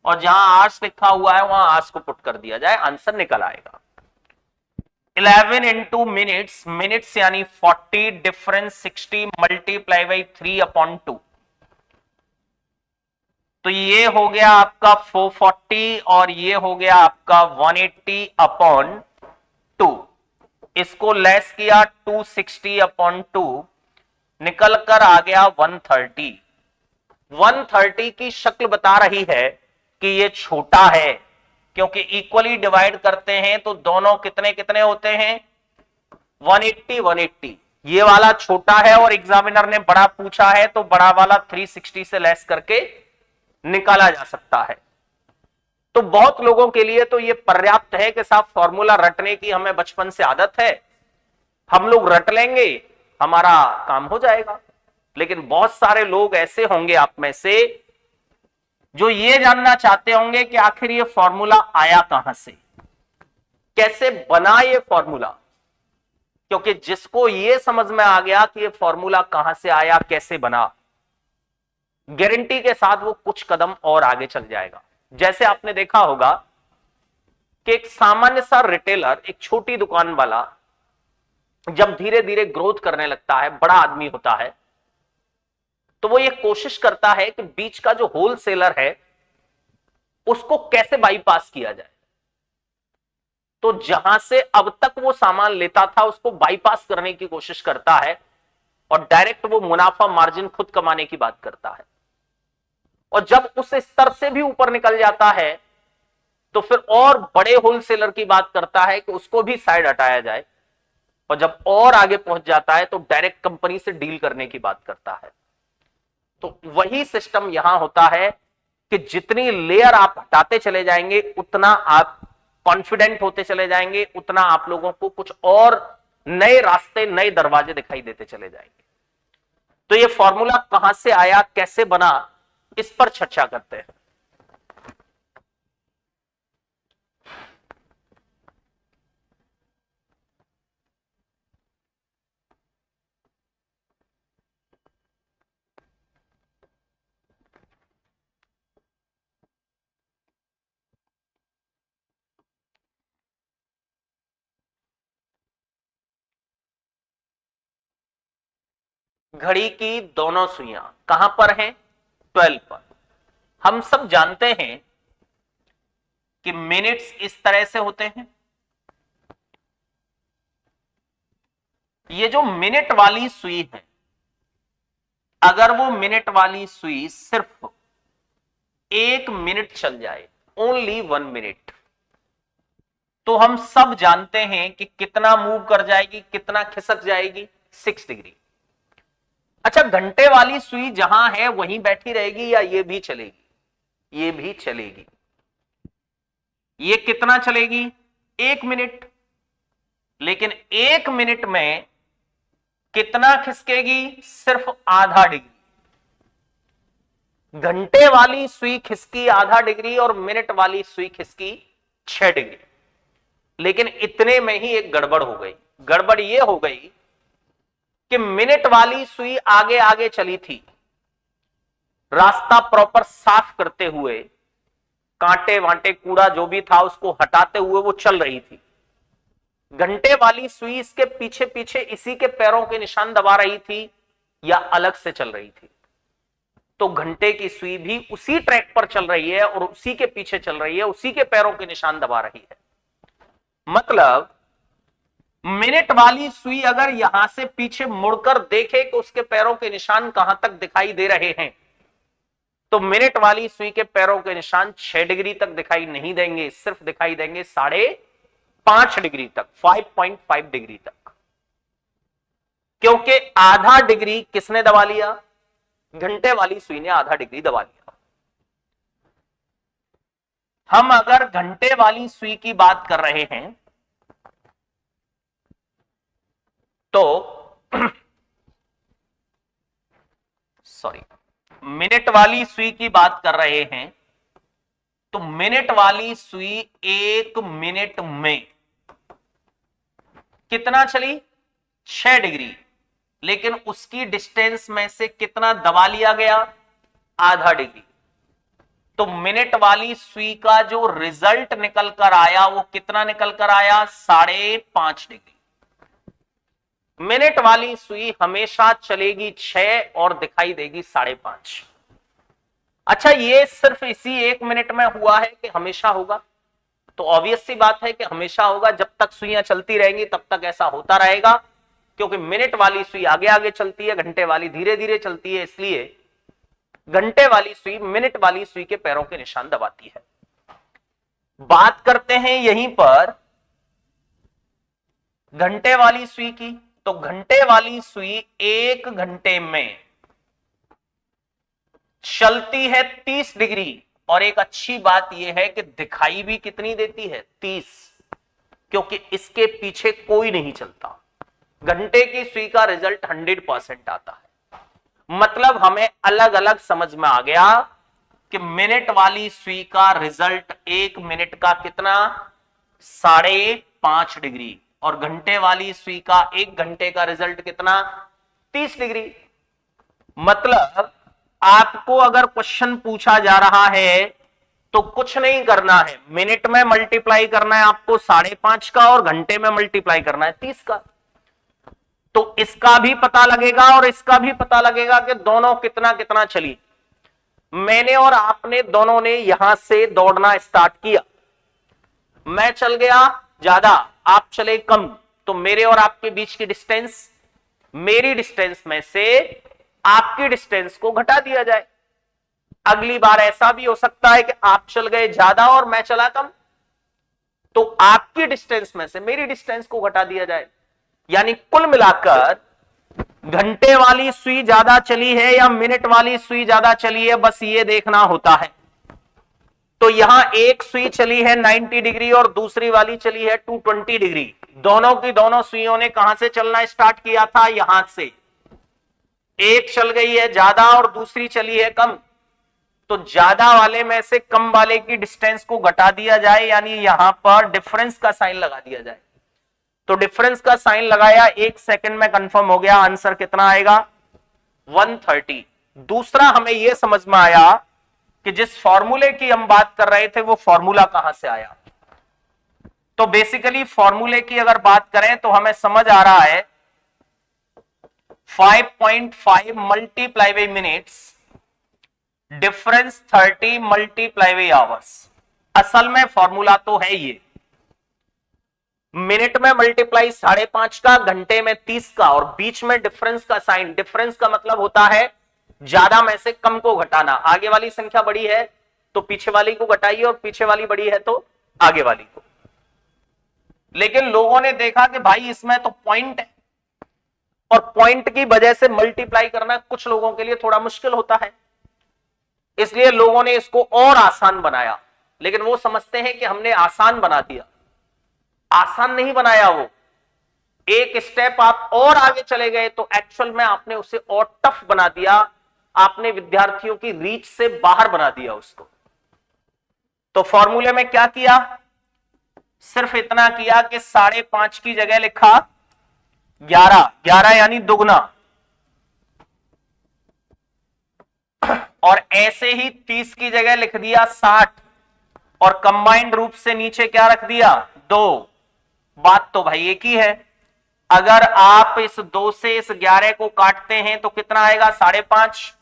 Speaker 1: और जहां आवर्स लिखा हुआ है वहां आवर्स को पुट कर दिया जाए, आंसर निकल आएगा। 11 into मिनट्स, मिनट्स यानी 40 डिफरेंस 60 मल्टीप्लाई बाई 3 अपॉन 2, तो ये हो गया आपका 440 और ये हो गया आपका 180 अपॉन 2। इसको लेस किया 260/2, निकल कर आ गया 130। 130 की शक्ल बता रही है कि ये छोटा है, क्योंकि इक्वली डिवाइड करते हैं तो दोनों कितने कितने होते हैं, 180 180। ये वाला छोटा है और एग्जामिनर ने बड़ा पूछा है तो बड़ा वाला 360 से लेस करके निकाला जा सकता है। तो बहुत लोगों के लिए तो ये पर्याप्त है कि साहब फॉर्मूला रटने की हमें बचपन से आदत है, हम लोग रट लेंगे, हमारा काम हो जाएगा। लेकिन बहुत सारे लोग ऐसे होंगे आप में से जो ये जानना चाहते होंगे कि आखिर ये फॉर्मूला आया कहां से, कैसे बना ये फॉर्मूला। क्योंकि जिसको ये समझ में आ गया कि ये फॉर्मूला कहां से आया, कैसे बना, गारंटी के साथ वो कुछ कदम और आगे चल जाएगा। जैसे आपने देखा होगा कि एक सामान्य सा रिटेलर, एक छोटी दुकान वाला, जब धीरे धीरे ग्रोथ करने लगता है, बड़ा आदमी होता है, तो वो ये कोशिश करता है कि बीच का जो होलसेलर है उसको कैसे बाईपास किया जाए। तो जहां से अब तक वो सामान लेता था उसको बाईपास करने की कोशिश करता है और डायरेक्ट वो मुनाफा मार्जिन खुद कमाने की बात करता है। और जब उस स्तर से भी ऊपर निकल जाता है तो फिर और बड़े होलसेलर की बात करता है कि उसको भी साइड हटाया जाए। और जब और आगे पहुंच जाता है तो डायरेक्ट कंपनी से डील करने की बात करता है। तो वही सिस्टम यहां होता है कि जितनी लेयर आप हटाते चले जाएंगे उतना आप कॉन्फिडेंट होते चले जाएंगे, उतना आप लोगों को कुछ और नए रास्ते, नए दरवाजे दिखाई देते चले जाएंगे। तो ये फॉर्मूला कहां से आया, कैसे बना, इस पर चर्चा करते हैं। घड़ी की दोनों सुइयां कहां पर हैं, 12 पर। हम सब जानते हैं कि मिनट्स इस तरह से होते हैं। ये जो मिनट वाली सुई है, अगर वो मिनट वाली सुई सिर्फ 1 मिनट चल जाए, ओनली 1 मिनट, तो हम सब जानते हैं कि कितना मूव कर जाएगी, कितना खिसक जाएगी, 6 डिग्री। अच्छा, घंटे वाली सुई जहां है वहीं बैठी रहेगी या ये भी चलेगी, ये भी चलेगी। ये कितना चलेगी, 1 मिनट। लेकिन 1 मिनट में कितना खिसकेगी, सिर्फ आधा डिग्री। घंटे वाली सुई खिसकी आधा डिग्री और मिनट वाली सुई खिसकी 6 डिग्री। लेकिन इतने में ही एक गड़बड़ हो गई। गड़बड़ ये हो गई कि मिनट वाली सुई आगे आगे चली थी, रास्ता प्रॉपर साफ करते हुए, कांटे वांटे कूड़ा जो भी था उसको हटाते हुए वो चल रही थी। घंटे वाली सुई इसके पीछे पीछे इसी के पैरों के निशान दबा रही थी या अलग से चल रही थी। तो घंटे की सुई भी उसी ट्रैक पर चल रही है और उसी के पीछे चल रही है, उसी के पैरों के निशान दबा रही है। मतलब मिनट वाली सुई अगर यहां से पीछे मुड़कर देखे कि उसके पैरों के निशान कहां तक दिखाई दे रहे हैं, तो मिनट वाली सुई के पैरों के निशान 6 डिग्री तक दिखाई नहीं देंगे, सिर्फ दिखाई देंगे 5.5 डिग्री तक, 5.5 डिग्री तक। क्योंकि आधा डिग्री किसने दबा लिया, घंटे वाली सुई ने आधा डिग्री दबा लिया। हम अगर घंटे वाली सुई की बात कर रहे हैं तो सॉरी, मिनट वाली सुई की बात कर रहे हैं तो मिनट वाली सुई 1 मिनट में कितना चली, 6 डिग्री। लेकिन उसकी डिस्टेंस में से कितना दबा लिया गया, आधा डिग्री। तो मिनट वाली सुई का जो रिजल्ट निकल कर आया वो कितना निकल कर आया, 5.5 डिग्री। मिनट वाली सुई हमेशा चलेगी 6 और दिखाई देगी 5.5। अच्छा, ये सिर्फ इसी 1 मिनट में हुआ है कि हमेशा होगा, तो ऑब्वियस सी बात है कि हमेशा होगा, जब तक सुइयां चलती रहेंगी तब तक ऐसा होता रहेगा, क्योंकि मिनट वाली सुई आगे आगे चलती है, घंटे वाली धीरे धीरे चलती है, इसलिए घंटे वाली सुई मिनट वाली सुई के पैरों के निशान दबाती है। बात करते हैं यहीं पर घंटे वाली सुई की। तो घंटे वाली सुई 1 घंटे में चलती है 30 डिग्री, और एक अच्छी बात यह है कि दिखाई भी कितनी देती है, 30, क्योंकि इसके पीछे कोई नहीं चलता। घंटे की सुई का रिजल्ट 100% आता है। मतलब हमें अलग अलग समझ में आ गया कि मिनट वाली सुई का रिजल्ट 1 मिनट का कितना, 5.5 डिग्री, और घंटे वाली सुई का 1 घंटे का रिजल्ट कितना, 30 डिग्री। मतलब आपको अगर क्वेश्चन पूछा जा रहा है तो कुछ नहीं करना है, मिनट में मल्टीप्लाई करना है आपको 5.5 का, और घंटे में मल्टीप्लाई करना है 30 का। तो इसका भी पता लगेगा और इसका भी पता लगेगा कि दोनों कितना कितना चली। मैंने और आपने दोनों ने यहां से दौड़ना स्टार्ट किया, मैं चल गया ज्यादा, आप चले कम, तो मेरे और आपके बीच की डिस्टेंस, मेरी डिस्टेंस में से आपकी डिस्टेंस को घटा दिया जाए। अगली बार ऐसा भी हो सकता है कि आप चल गए ज्यादा और मैं चला कम, तो आपकी डिस्टेंस में से मेरी डिस्टेंस को घटा दिया जाए। यानी कुल मिलाकर घंटे वाली सुई ज्यादा चली है या मिनट वाली सुई ज्यादा चली है, बस ये देखना होता है। तो यहां एक सुई चली है 90 डिग्री और दूसरी वाली चली है 220 डिग्री। दोनों की दोनों सुइयों ने कहां से चलना स्टार्ट किया था, यहां से। एक चल गई है ज्यादा और दूसरी चली है कम, तो ज्यादा वाले में से कम वाले की डिस्टेंस को घटा दिया जाए, यानी यहां पर डिफरेंस का साइन लगा दिया जाए। तो डिफरेंस का साइन लगाया, 1 सेकंड में कंफर्म हो गया, आंसर कितना आएगा, 130। दूसरा हमें यह समझ में आया कि जिस फॉर्मूले की हम बात कर रहे थे वो फॉर्मूला कहां से आया। तो बेसिकली फॉर्मूले की अगर बात करें तो हमें समझ आ रहा है 5.5 multiply by minutes, difference 30 multiply by hours. असल में फॉर्मूला तो है ये, मिनट में मल्टीप्लाई 5.5 का, घंटे में 30 का, और बीच में डिफरेंस का साइन। डिफरेंस का मतलब होता है ज्यादा में से कम को घटाना। आगे वाली संख्या बड़ी है तो पीछे वाली को घटाइए, और पीछे वाली बड़ी है तो आगे वाली को। लेकिन लोगों ने देखा कि भाई इसमें तो पॉइंट है, और पॉइंट की वजह से मल्टीप्लाई करना कुछ लोगों के लिए थोड़ा मुश्किल होता है, इसलिए लोगों ने इसको और आसान बनाया। लेकिन वो समझते हैं कि हमने आसान बना दिया, आसान नहीं बनाया। वो एक स्टेप आप और आगे चले गए तो एक्चुअल में आपने उसे और टफ बना दिया, आपने विद्यार्थियों की रीच से बाहर बना दिया उसको। तो फॉर्मूले में क्या किया, सिर्फ इतना किया कि 5.5 की जगह लिखा 11, 11 यानी दुगना, और ऐसे ही 30 की जगह लिख दिया 60, और कंबाइंड रूप से नीचे क्या रख दिया, 2। बात तो भाई एक ही है। अगर आप इस 2 से इस 11 को काटते हैं तो कितना आएगा, 5.5,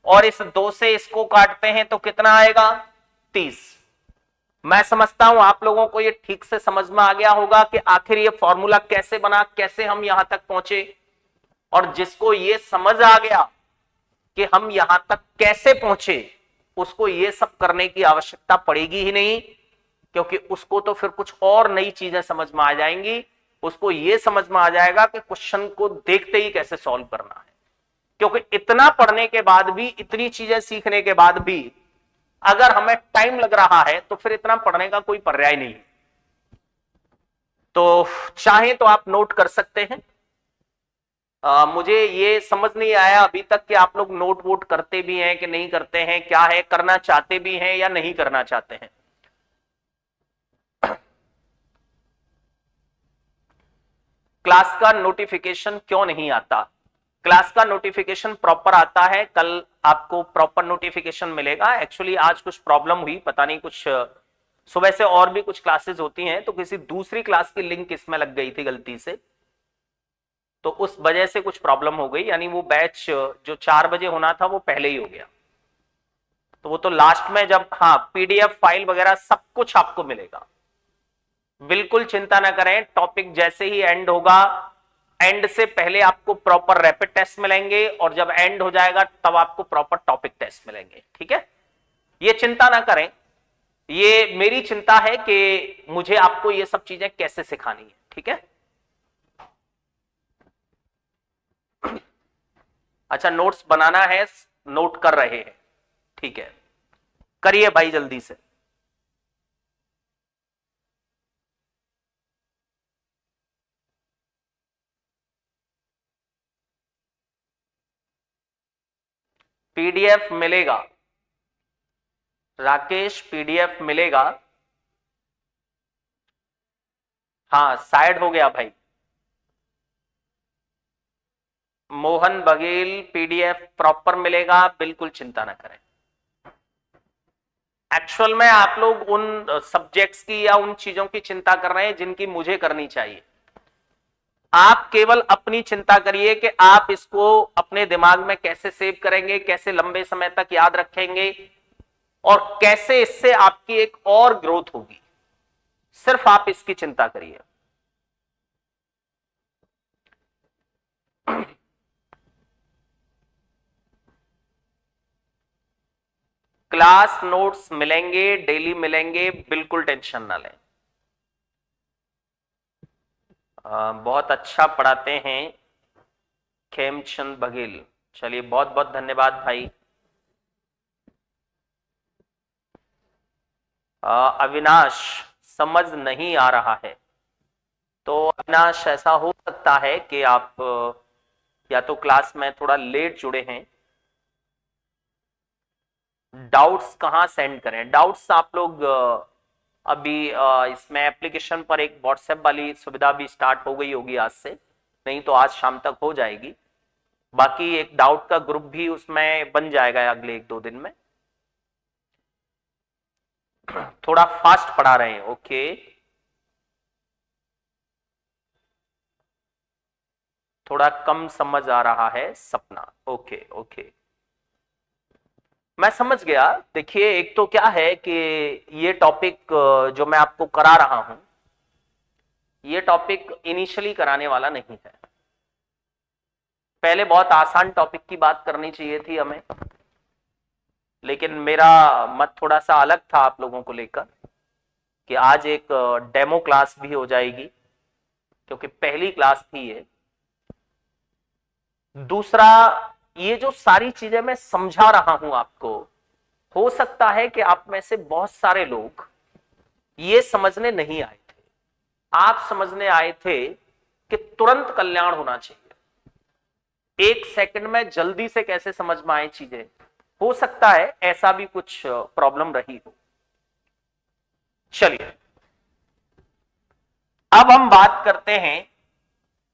Speaker 1: और इस 2 से इसको काटते हैं तो कितना आएगा, 30। मैं समझता हूं आप लोगों को ये ठीक से समझ में आ गया होगा कि आखिर ये फॉर्मूला कैसे बना, कैसे हम यहां तक पहुंचे। और जिसको ये समझ आ गया कि हम यहां तक कैसे पहुंचे, उसको ये सब करने की आवश्यकता पड़ेगी ही नहीं, क्योंकि उसको तो फिर कुछ और नई चीजें समझ में आ जाएंगी। उसको ये समझ में आ जाएगा कि क्वेश्चन को देखते ही कैसे सॉल्व करना है। क्योंकि इतना पढ़ने के बाद भी, इतनी चीजें सीखने के बाद भी अगर हमें टाइम लग रहा है तो फिर इतना पढ़ने का कोई पर्याय नहीं। तो चाहे तो आप नोट कर सकते हैं। मुझे ये समझ नहीं आया अभी तक कि आप लोग नोट वोट करते भी हैं कि नहीं करते हैं, क्या है, करना चाहते भी हैं या नहीं करना चाहते हैं। क्लास का नोटिफिकेशन क्यों नहीं आता? क्लास का नोटिफिकेशन प्रॉपर आता है, कल आपको प्रॉपर नोटिफिकेशन मिलेगा। एक्चुअली आज कुछ प्रॉब्लम हुई, पता नहीं, कुछ सुबह से और भी कुछ क्लासेस होती हैं तो किसी दूसरी क्लास की लिंक इसमें लग गई थी गलती से, तो उस वजह से कुछ प्रॉब्लम हो गई। यानी वो बैच जो 4 बजे होना था वो पहले ही हो गया। तो वो तो लास्ट में जब, हाँ, पीडीएफ फाइल वगैरह सब कुछ आपको मिलेगा। बिल्कुल चिंता ना करें, टॉपिक जैसे ही एंड होगा, एंड से पहले आपको प्रॉपर रैपिड टेस्ट मिलेंगे और जब एंड हो जाएगा तब आपको प्रॉपर टॉपिक टेस्ट मिलेंगे, ठीक है? ये चिंता ना करें, ये मेरी चिंता है कि मुझे आपको ये सब चीजें कैसे सिखानी है, ठीक है? अच्छा, नोट्स बनाना है, नोट कर रहे हैं, ठीक है, करिए भाई जल्दी से। पीडीएफ मिलेगा राकेश, पीडीएफ मिलेगा। हाँ, साइड हो गया भाई। मोहन बघेल, पीडीएफ प्रॉपर मिलेगा, बिल्कुल चिंता ना करें। एक्चुअल में आप लोग उन सब्जेक्ट्स की या उन चीजों की चिंता कर रहे हैं जिनकी मुझे करनी चाहिए। आप केवल अपनी चिंता करिए कि आप इसको अपने दिमाग में कैसे सेव करेंगे, कैसे लंबे समय तक याद रखेंगे और कैसे इससे आपकी एक और ग्रोथ होगी। सिर्फ आप इसकी चिंता करिए। क्लास नोट्स मिलेंगे, डेली मिलेंगे, बिल्कुल टेंशन ना लें। बहुत अच्छा पढ़ाते हैं खेमचंद बघेल, चलिए बहुत बहुत धन्यवाद भाई। अविनाश, समझ नहीं आ रहा है, तो अविनाश ऐसा हो सकता है कि आप या तो क्लास में थोड़ा लेट जुड़े हैं। डाउट्स कहाँ सेंड करें? डाउट्स आप लोग अभी इसमें एप्लीकेशन पर एक व्हाट्सएप वाली सुविधा भी स्टार्ट हो गई होगी आज से, नहीं तो आज शाम तक हो जाएगी। बाकी एक डाउट का ग्रुप भी उसमें बन जाएगा अगले 1-2 दिन में। थोड़ा फास्ट पढ़ा रहे हैं, ओके। थोड़ा कम समझ आ रहा है सपना, ओके ओके, मैं समझ गया। देखिए, एक तो क्या है कि ये टॉपिक जो मैं आपको करा रहा हूं, ये टॉपिक इनिशियली कराने वाला नहीं है। पहले बहुत आसान टॉपिक की बात करनी चाहिए थी हमें, लेकिन मेरा मत थोड़ा सा अलग था आप लोगों को लेकर कि आज एक डेमो क्लास भी हो जाएगी, क्योंकि पहली क्लास थी ये। दूसरा, ये जो सारी चीजें मैं समझा रहा हूं आपको, हो सकता है कि आप में से बहुत सारे लोग ये समझने नहीं आए थे। आप समझने आए थे कि तुरंत कल्याण होना चाहिए, 1 सेकंड में जल्दी से कैसे समझ में आए चीजें। हो सकता है ऐसा भी कुछ प्रॉब्लम रही हो। चलिए, अब हम बात करते हैं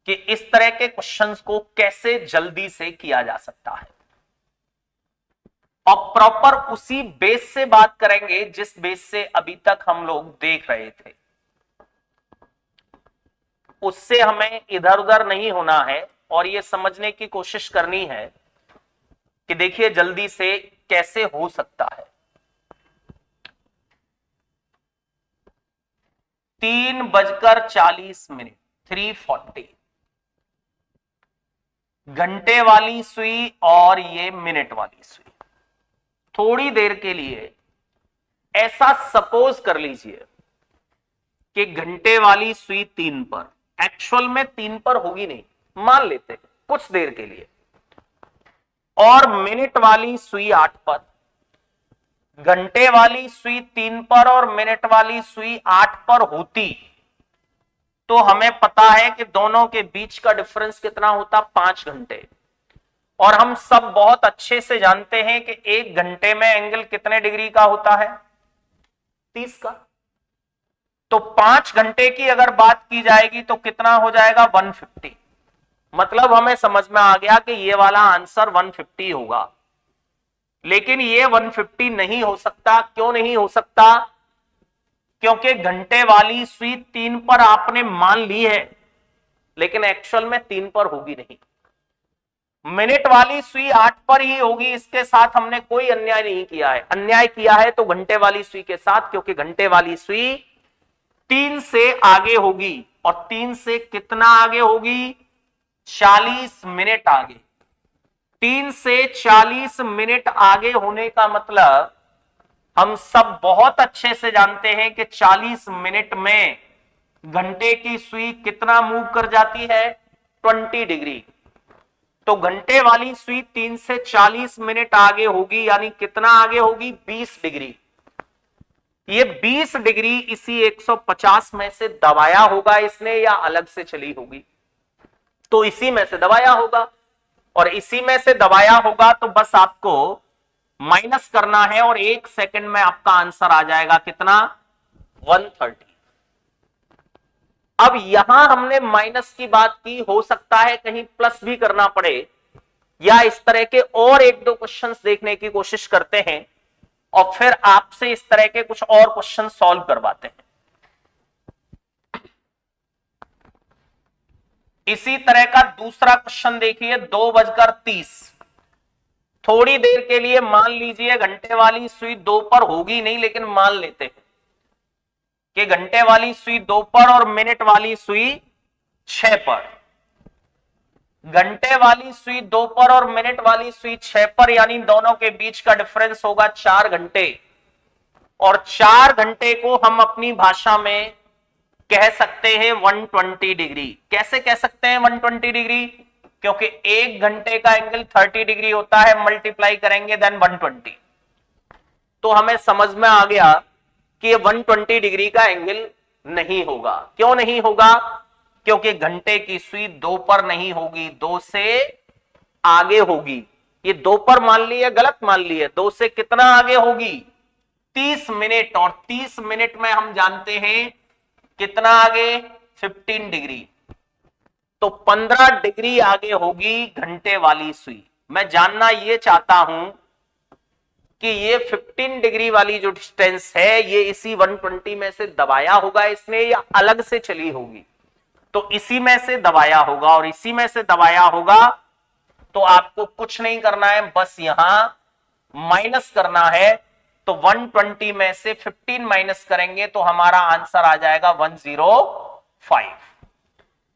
Speaker 1: कि इस तरह के क्वेश्चंस को कैसे जल्दी से किया जा सकता है, और प्रॉपर उसी बेस से बात करेंगे जिस बेस से अभी तक हम लोग देख रहे थे। उससे हमें इधर उधर नहीं होना है और यह समझने की कोशिश करनी है कि देखिए जल्दी से कैसे हो सकता है। 3:40, 3:40, घंटे वाली सुई और ये मिनट वाली सुई। थोड़ी देर के लिए ऐसा सपोज कर लीजिए कि घंटे वाली सुई 3 पर, एक्चुअल में 3 पर होगी नहीं, मान लेते हैं कुछ देर के लिए, और मिनट वाली सुई 8 पर। घंटे वाली सुई 3 पर और मिनट वाली सुई 8 पर होती तो हमें पता है कि दोनों के बीच का डिफरेंस कितना होता, 5 घंटे। और हम सब बहुत अच्छे से जानते हैं कि 1 घंटे में एंगल कितने डिग्री का होता है, 30 का। तो 5 घंटे की अगर बात की जाएगी तो कितना हो जाएगा, 150। मतलब हमें समझ में आ गया कि ये वाला आंसर 150 होगा। लेकिन ये 150 नहीं हो सकता। क्यों नहीं हो सकता? क्योंकि घंटे वाली सुई 3 पर आपने मान ली है, लेकिन एक्चुअल में 3 पर होगी नहीं। मिनट वाली सुई 8 पर ही होगी, इसके साथ हमने कोई अन्याय नहीं किया है। अन्याय किया है तो घंटे वाली सुई के साथ, क्योंकि घंटे वाली सुई 3 से आगे होगी, और 3 से कितना आगे होगी? 40 मिनट आगे। 3 से 40 मिनट आगे होने का मतलब हम सब बहुत अच्छे से जानते हैं कि 40 मिनट में घंटे की सुई कितना मूव कर जाती है? 20 डिग्री। तो घंटे वाली सुई 3 से 40 मिनट आगे होगी, यानी कितना आगे होगी? 20 डिग्री। ये 20 डिग्री इसी 150 में से दबाया होगा इसने, या अलग से चली होगी? तो इसी में से दबाया होगा, और इसी में से दबाया होगा, तो बस आपको माइनस करना है और 1 सेकंड में आपका आंसर आ जाएगा कितना? 130। अब यहां हमने माइनस की बात की, हो सकता है कहीं प्लस भी करना पड़े, या इस तरह के और 1-2 क्वेश्चंस देखने की कोशिश करते हैं और फिर आपसे इस तरह के कुछ और क्वेश्चन सॉल्व करवाते हैं। इसी तरह का दूसरा क्वेश्चन देखिए, 2:30। थोड़ी देर के लिए मान लीजिए घंटे वाली सुई 2 पर होगी नहीं, लेकिन मान लेते हैं कि घंटे वाली सुई 2 पर और मिनट वाली सुई 6 पर। घंटे वाली सुई 2 पर और मिनट वाली सुई 6 पर, यानी दोनों के बीच का डिफरेंस होगा 4 घंटे। और 4 घंटे को हम अपनी भाषा में कह सकते हैं 120 डिग्री। कैसे कह सकते हैं 120 डिग्री? क्योंकि 1 घंटे का एंगल 30 डिग्री होता है, मल्टीप्लाई करेंगे देन 120। तो हमें समझ में आ गया कि 120 डिग्री का एंगल नहीं होगा। क्यों नहीं होगा? क्योंकि घंटे की सुई 2 पर नहीं होगी, 2 से आगे होगी। ये 2 पर मान ली है, गलत मान ली है। 2 से कितना आगे होगी? 30 मिनट। और 30 मिनट में हम जानते हैं कितना आगे? 15 डिग्री। तो 15 डिग्री आगे होगी घंटे वाली सुई। मैं जानना यह चाहता हूं कि ये 15 डिग्री वाली जो डिस्टेंस है, ये इसी 120 में से दबाया होगा इसने, या अलग से चली होगी? तो इसी में से दबाया होगा, और इसी में से दबाया होगा। तो आपको कुछ नहीं करना है, बस यहां माइनस करना है। तो 120 में से 15 माइनस करेंगे तो हमारा आंसर आ जाएगा 105।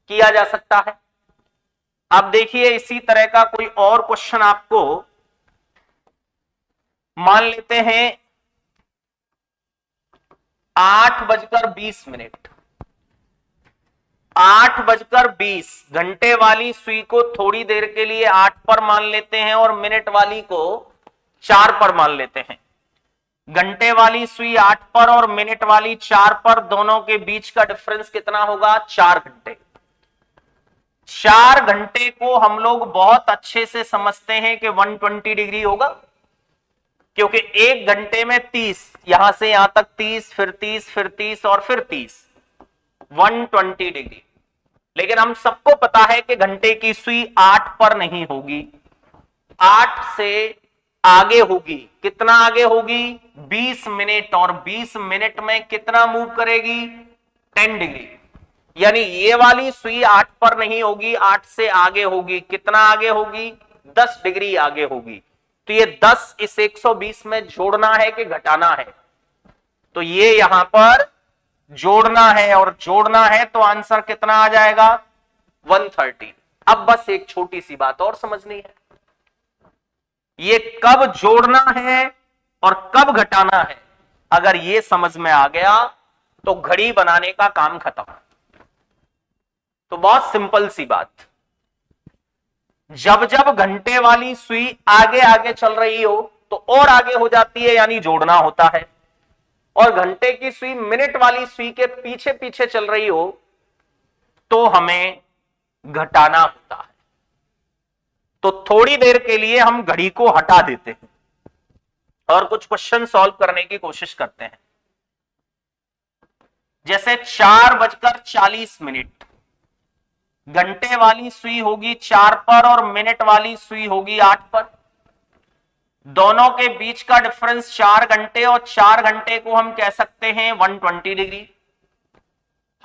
Speaker 1: किया जा सकता है। अब देखिए इसी तरह का कोई और क्वेश्चन आपको मान लेते हैं 8:20। 8:20 घंटे वाली सुई को थोड़ी देर के लिए 8 पर मान लेते हैं और मिनट वाली को 4 पर मान लेते हैं। घंटे वाली सुई 8 पर और मिनट वाली 4 पर, दोनों के बीच का डिफरेंस कितना होगा? 4 घंटे। 4 घंटे को हम लोग बहुत अच्छे से समझते हैं कि 120 डिग्री होगा, क्योंकि 1 घंटे में 30, यहां से यहां तक 30, फिर 30, फिर 30 और फिर 30, 120 डिग्री। लेकिन हम सबको पता है कि घंटे की सुई 8 पर नहीं होगी, 8 से आगे होगी। कितना आगे होगी? 20 मिनट। और 20 मिनट में कितना मूव करेगी? 10 डिग्री। यानी ये वाली सुई 8 पर नहीं होगी, 8 से आगे होगी। कितना आगे होगी? 10 डिग्री आगे होगी। तो ये 10 इस 120 में जोड़ना है कि घटाना है? तो ये यहां पर जोड़ना है, और जोड़ना है तो आंसर कितना आ जाएगा? 130। अब बस एक छोटी सी बात और समझनी है, ये कब जोड़ना है और कब घटाना है। अगर ये समझ में आ गया तो घड़ी बनाने का काम खत्म। तो बहुत सिंपल सी बात, जब जब घंटे वाली सुई आगे आगे चल रही हो तो और आगे हो जाती है, यानी जोड़ना होता है। और घंटे की सुई मिनट वाली सुई के पीछे पीछे चल रही हो तो हमें घटाना होता है। तो थोड़ी देर के लिए हम घड़ी को हटा देते हैं और कुछ क्वेश्चन सॉल्व करने की कोशिश करते हैं। जैसे 4:40, घंटे वाली सुई होगी 4 पर और मिनट वाली सुई होगी 8 पर। दोनों के बीच का डिफरेंस 4 घंटे, और 4 घंटे को हम कह सकते हैं 120 डिग्री।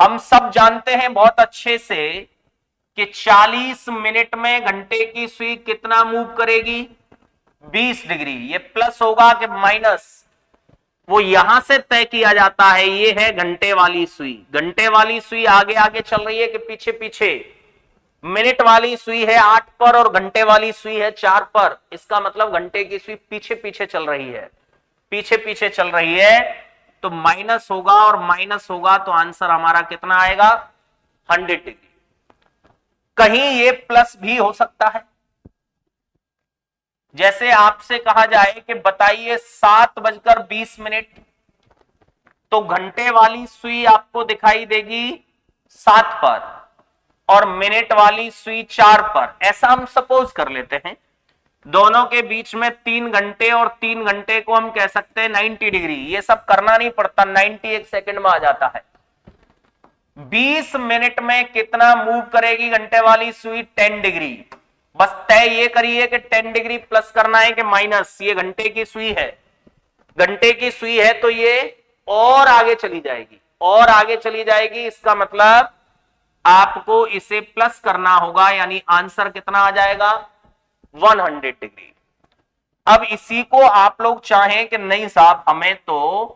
Speaker 1: हम सब जानते हैं बहुत अच्छे से कि 40 मिनट में घंटे की सुई कितना मूव करेगी? 20 डिग्री। ये प्लस होगा कि माइनस? वो यहां से तय किया जाता है। ये है घंटे वाली सुई। घंटे वाली सुई आगे आगे चल रही है कि पीछे पीछे? मिनट वाली सुई है 8 पर और घंटे वाली सुई है 4 पर। इसका मतलब घंटे की सुई पीछे पीछे चल रही है, पीछे पीछे चल रही है। तो माइनस होगा और माइनस होगा तो आंसर हमारा कितना आएगा? 100 डिग्री। कहीं ये प्लस भी हो सकता है। जैसे आपसे कहा जाए कि बताइए 7:20, तो घंटे वाली सुई आपको दिखाई देगी 7 पर और मिनट वाली सुई 4 पर। ऐसा हम सपोज कर लेते हैं। दोनों के बीच में 3 घंटे और 3 घंटे को हम कह सकते हैं 90 डिग्री। ये सब करना नहीं पड़ता, 90 एक सेकंड में आ जाता है। 20 मिनट में कितना मूव करेगी घंटे वाली सुई? 10 डिग्री। बस तय ये करिए कि 10 डिग्री प्लस करना है कि माइनस। ये घंटे की सुई है, घंटे की सुई है तो ये और आगे चली जाएगी, और आगे चली जाएगी। इसका मतलब आपको इसे प्लस करना होगा, यानी आंसर कितना आ जाएगा? 100 डिग्री। अब इसी को आप लोग चाहें कि नहीं साहब हमें तो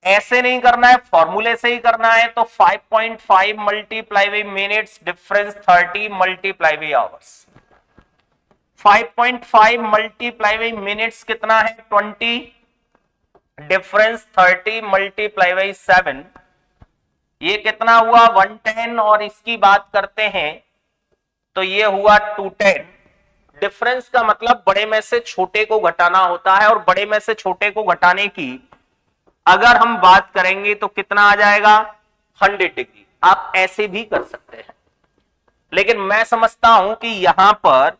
Speaker 1: ऐसे नहीं करना है, फॉर्मूले से ही करना है, तो 5.5 multiply by minutes difference 30 multiply by hours. 5.5 multiply by minutes कितना है? 20, डिफरेंस 30 मल्टीप्लाई बाई 7, ये कितना हुआ? 110। और इसकी बात करते हैं तो ये हुआ 210। डिफरेंस का मतलब बड़े में से छोटे को घटाना होता है, और बड़े में से छोटे को घटाने की अगर हम बात करेंगे तो कितना आ जाएगा? 100 डिग्री। आप ऐसे भी कर सकते हैं, लेकिन मैं समझता हूं कि यहां पर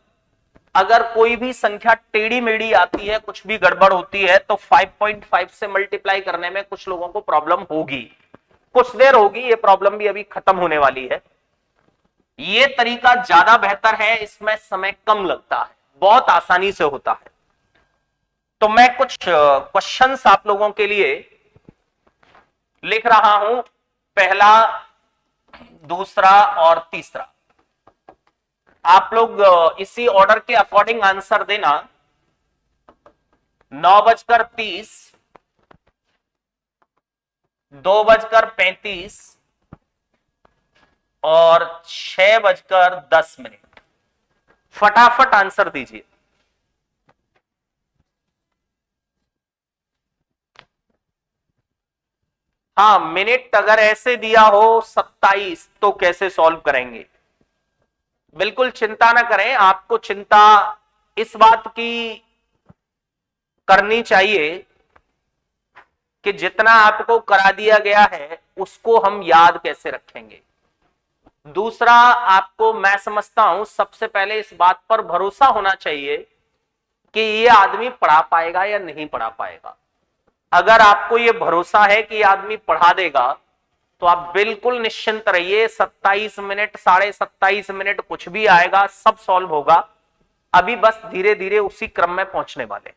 Speaker 1: अगर कोई भी संख्या टेढ़ी मेढ़ी आती है, कुछ भी गड़बड़ होती है, तो 5.5 से मल्टीप्लाई करने में कुछ लोगों को प्रॉब्लम होगी। कुछ देर होगी, ये प्रॉब्लम भी अभी खत्म होने वाली है। ये तरीका ज्यादा बेहतर है, इसमें समय कम लगता है, बहुत आसानी से होता है। तो मैं कुछ क्वेश्चंस आप लोगों के लिए लिख रहा हूं, पहला, दूसरा और तीसरा। आप लोग इसी ऑर्डर के अकॉर्डिंग आंसर देना। 9:30, 2:35 और 6:10। फटाफट आंसर दीजिए। हाँ, मिनट अगर ऐसे दिया हो 27 तो कैसे सॉल्व करेंगे? बिल्कुल चिंता ना करें। आपको चिंता इस बात की करनी चाहिए कि जितना आपको करा दिया गया है उसको हम याद कैसे रखेंगे। दूसरा, आपको मैं समझता हूं सबसे पहले इस बात पर भरोसा होना चाहिए कि ये आदमी पढ़ा पाएगा या नहीं पढ़ा पाएगा। अगर आपको ये भरोसा है कि ये आदमी पढ़ा देगा तो आप बिल्कुल निश्चिंत रहिए। 27 मिनट, 27.5 मिनट, कुछ भी आएगा, सब सॉल्व होगा। अभी बस धीरे धीरे उसी क्रम में पहुंचने वाले।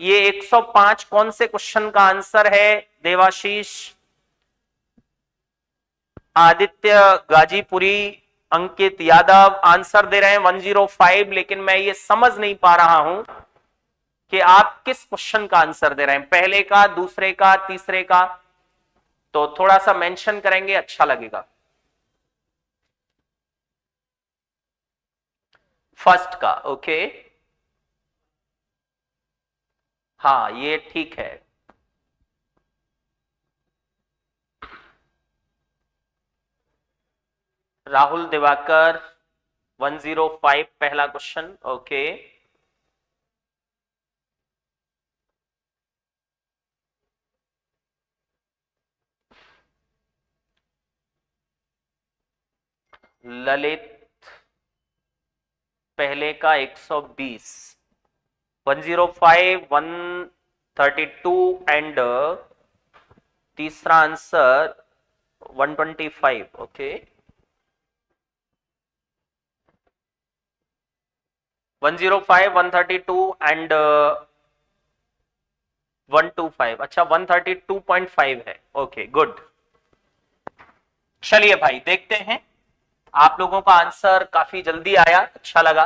Speaker 1: ये 105 कौन से क्वेश्चन का आंसर है? देवाशीष, आदित्य गाजीपुरी, अंकित यादव आंसर दे रहे हैं 105। लेकिन मैं ये समझ नहीं पा रहा हूं कि आप किस क्वेश्चन का आंसर दे रहे हैं, पहले का, दूसरे का, तीसरे का। तो थोड़ा सा मेंशन करेंगे, अच्छा लगेगा। फर्स्ट का, ओके। हाँ, ये ठीक है। राहुल दिवाकर 105 पहला क्वेश्चन, ओके। ललित पहले का 120, 105, 132 एंड तीसरा आंसर 125, ओके। 105, 132 एंड 125। अच्छा, 132.5 है, ओके, गुड। चलिए भाई देखते हैं। आप लोगों का आंसर काफी जल्दी आया, अच्छा लगा।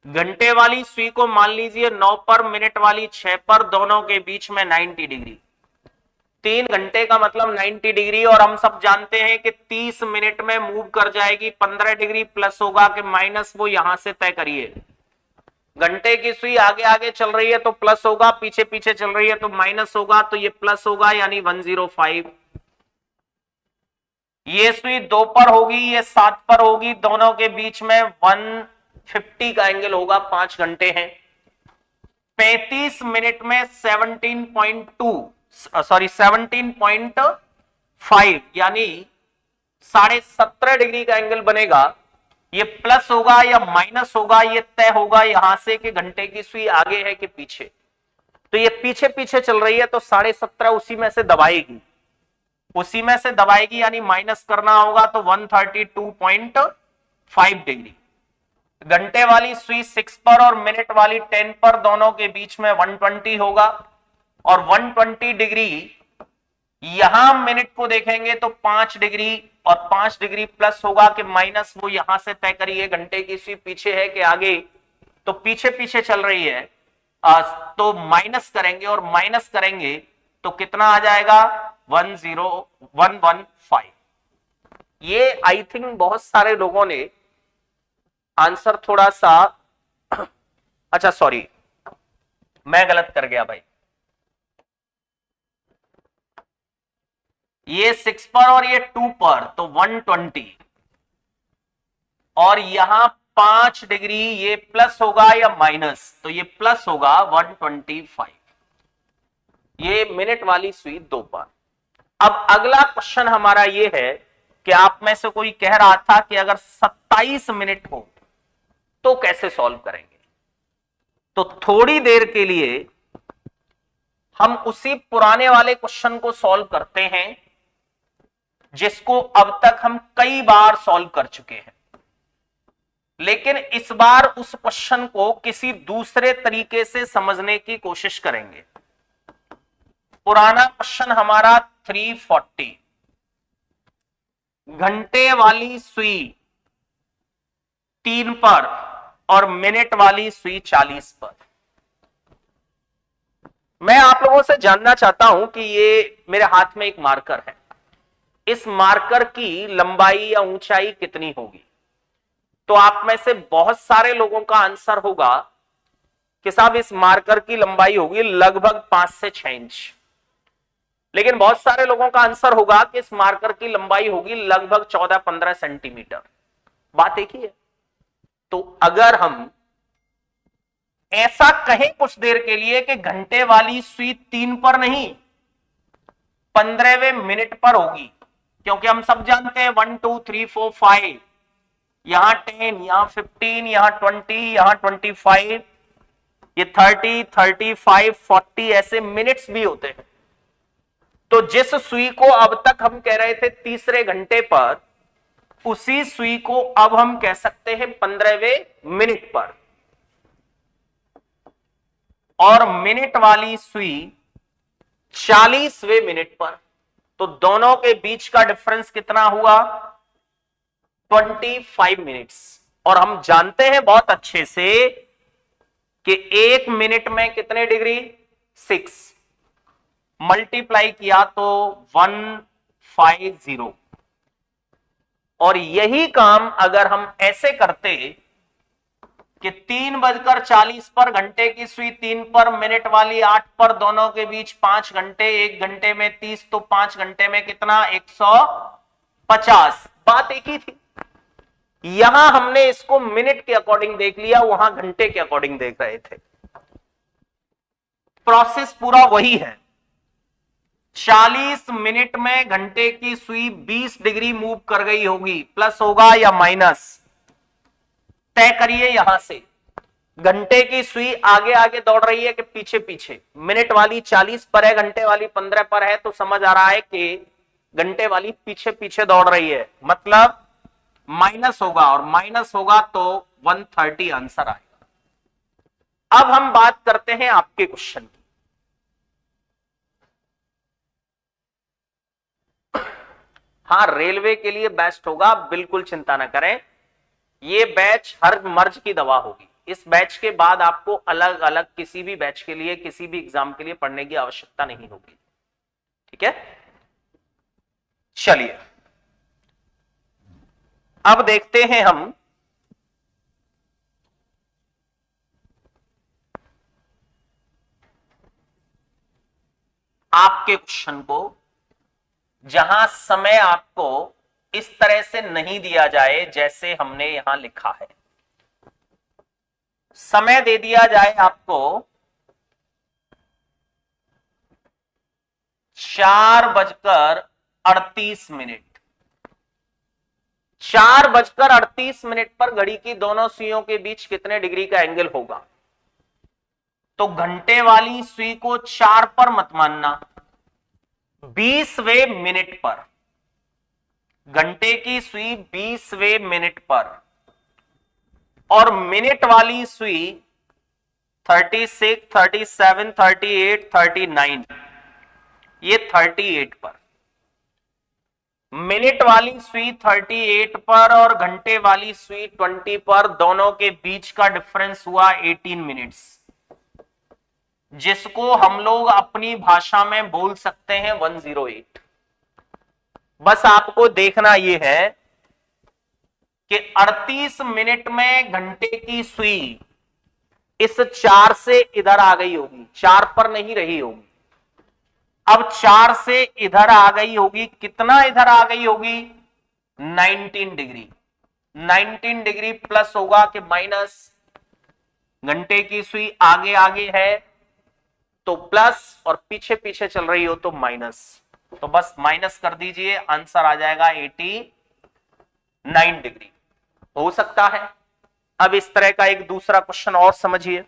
Speaker 1: घंटे वाली सुई को मान लीजिए 9 पर, मिनट वाली 6 पर, दोनों के बीच में 90 डिग्री। 3 घंटे का मतलब 90 डिग्री, और हम सब जानते हैं कि 30 मिनट में मूव कर जाएगी। 15 डिग्री प्लस होगा कि माइनस, वो यहां से तय करिए। घंटे की सुई आगे आगे चल रही है तो प्लस होगा, पीछे पीछे चल रही है तो माइनस होगा, तो ये प्लस होगा यानी 105। ये सुई 2 पर होगी, ये 7 पर होगी, दोनों के बीच में 150 का एंगल होगा। 5 घंटे हैं। 35 मिनट में 17.5 यानी 17.5 डिग्री का एंगल बनेगा। ये प्लस होगा या माइनस होगा, ये तय होगा यहां से कि घंटे की सुई आगे है कि पीछे। तो ये पीछे पीछे चल रही है तो 17.5 उसी में से दबाएगी, यानी माइनस करना होगा तो 132.5 डिग्री। घंटे वाली सुई 6 पर और मिनट वाली 10 पर, दोनों के बीच में 120 होगा, और 120 डिग्री यहां मिनट को देखेंगे तो 5 डिग्री, और 5 डिग्री प्लस होगा कि माइनस, वो यहां से तय करिए घंटे की सुई पीछे है कि आगे। तो पीछे पीछे चल रही है, तो माइनस करेंगे, और माइनस करेंगे तो कितना आ जाएगा 10115। ये आई थिंक बहुत सारे लोगों ने आंसर थोड़ा सा अच्छा सॉरी, मैं गलत कर गया भाई। ये 6 पर और ये 2 पर तो 120, और यहां 5 डिग्री, ये प्लस होगा या माइनस, तो ये प्लस होगा 125। ये मिनट वाली सुई 2 पर। अब अगला क्वेश्चन हमारा ये है कि आप में से कोई कह रहा था कि अगर 27 मिनट हो तो कैसे सॉल्व करेंगे। तो थोड़ी देर के लिए हम उसी पुराने वाले क्वेश्चन को सॉल्व करते हैं जिसको अब तक हम कई बार सॉल्व कर चुके हैं, लेकिन इस बार उस क्वेश्चन को किसी दूसरे तरीके से समझने की कोशिश करेंगे। पुराना क्वेश्चन हमारा 340, घंटे वाली सुई 3 पर और मिनट वाली सुई 40 पर। मैं आप लोगों से जानना चाहता हूं कि ये मेरे हाथ में एक मार्कर है, इस मार्कर की लंबाई या ऊंचाई कितनी होगी। तो आप में से बहुत सारे लोगों का आंसर होगा कि साहब इस मार्कर की लंबाई होगी लगभग 5 से 6 इंच, लेकिन बहुत सारे लोगों का आंसर होगा कि इस मार्कर की लंबाई होगी लगभग 14-15 सेंटीमीटर। बात एक ही है। तो अगर हम ऐसा कहें कुछ देर के लिए कि घंटे वाली सुई 3 पर नहीं 15वें मिनट पर होगी, क्योंकि हम सब जानते हैं 1 2 3 4 5, यहां 10, यहां 15, यहां 20, यहां 25, ये 30, 35, 40 ऐसे मिनट्स भी होते हैं। तो जिस सुई को अब तक हम कह रहे थे तीसरे घंटे पर, उसी सुई को अब हम कह सकते हैं 15वें मिनट पर, और मिनट वाली सुई 40वें मिनट पर। तो दोनों के बीच का डिफरेंस कितना हुआ 25 मिनट्स। और हम जानते हैं बहुत अच्छे से कि 1 मिनट में कितने डिग्री 6, मल्टीप्लाई किया तो 150। और यही काम अगर हम ऐसे करते कि 3:40 पर घंटे की सुई 3 पर, मिनट वाली 8 पर, दोनों के बीच 5 घंटे, 1 घंटे में 30, तो 5 घंटे में कितना 150। बात एक ही थी। यहां हमने इसको मिनट के अकॉर्डिंग देख लिया, वहां घंटे के अकॉर्डिंग देख रहे थे। प्रोसेस पूरा वही है। 40 मिनट में घंटे की सुई 20 डिग्री मूव कर गई होगी, प्लस होगा या माइनस, तय करिए। यहां से घंटे की सुई आगे आगे दौड़ रही है कि पीछे पीछे। मिनट वाली 40 पर है, घंटे वाली 15 पर है, तो समझ आ रहा है कि घंटे वाली पीछे पीछे दौड़ रही है, मतलब माइनस होगा, और माइनस होगा तो 130 आंसर आएगा। अब हम बात करते हैं आपके क्वेश्चन की। हाँ, रेलवे के लिए बेस्ट होगा, बिल्कुल चिंता ना करें। ये बैच हर मर्ज की दवा होगी, इस बैच के बाद आपको अलग अलग किसी भी बैच के लिए, किसी भी एग्जाम के लिए पढ़ने की आवश्यकता नहीं होगी। ठीक है, चलिए अब देखते हैं हम आपके क्वेश्चन को, जहां समय आपको इस तरह से नहीं दिया जाए जैसे हमने यहां लिखा है। समय दे दिया जाए आपको 4:38। 4:38 पर घड़ी की दोनों सुइयों के बीच कितने डिग्री का एंगल होगा? तो घंटे वाली सुई को 4 पर मत मानना, 20वें मिनट पर। घंटे की सुई 20वें मिनट पर, और मिनट वाली सुई 36, 37, 38, 39, ये 38 पर। मिनट वाली सुई 38 पर और घंटे वाली सुई 20 पर, दोनों के बीच का डिफरेंस हुआ 18 मिनट्स, जिसको हम लोग अपनी भाषा में बोल सकते हैं 108। बस आपको देखना यह है कि 38 मिनट में घंटे की सुई इस 4 से इधर आ गई होगी, 4 पर नहीं रही होगी। अब 4 से इधर आ गई होगी, कितना इधर आ गई होगी? 19 डिग्री। 19 डिग्री प्लस होगा कि माइनस? घंटे की सुई आगे आगे है तो प्लस, और पीछे पीछे चल रही हो तो माइनस। तो बस माइनस कर दीजिए, आंसर आ जाएगा 89 डिग्री। हो सकता है। अब इस तरह का एक दूसरा क्वेश्चन और समझिए।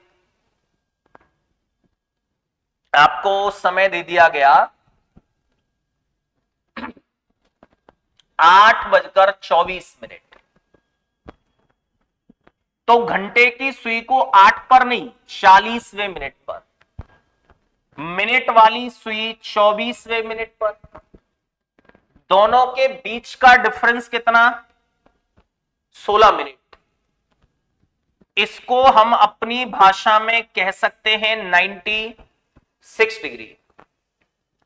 Speaker 1: आपको समय दे दिया गया 8:24। तो घंटे की सुई को 8 पर नहीं, 40वें मिनट पर। मिनट वाली सुई 24वें मिनट पर। दोनों के बीच का डिफरेंस कितना? 16 मिनट। इसको हम अपनी भाषा में कह सकते हैं 96 डिग्री।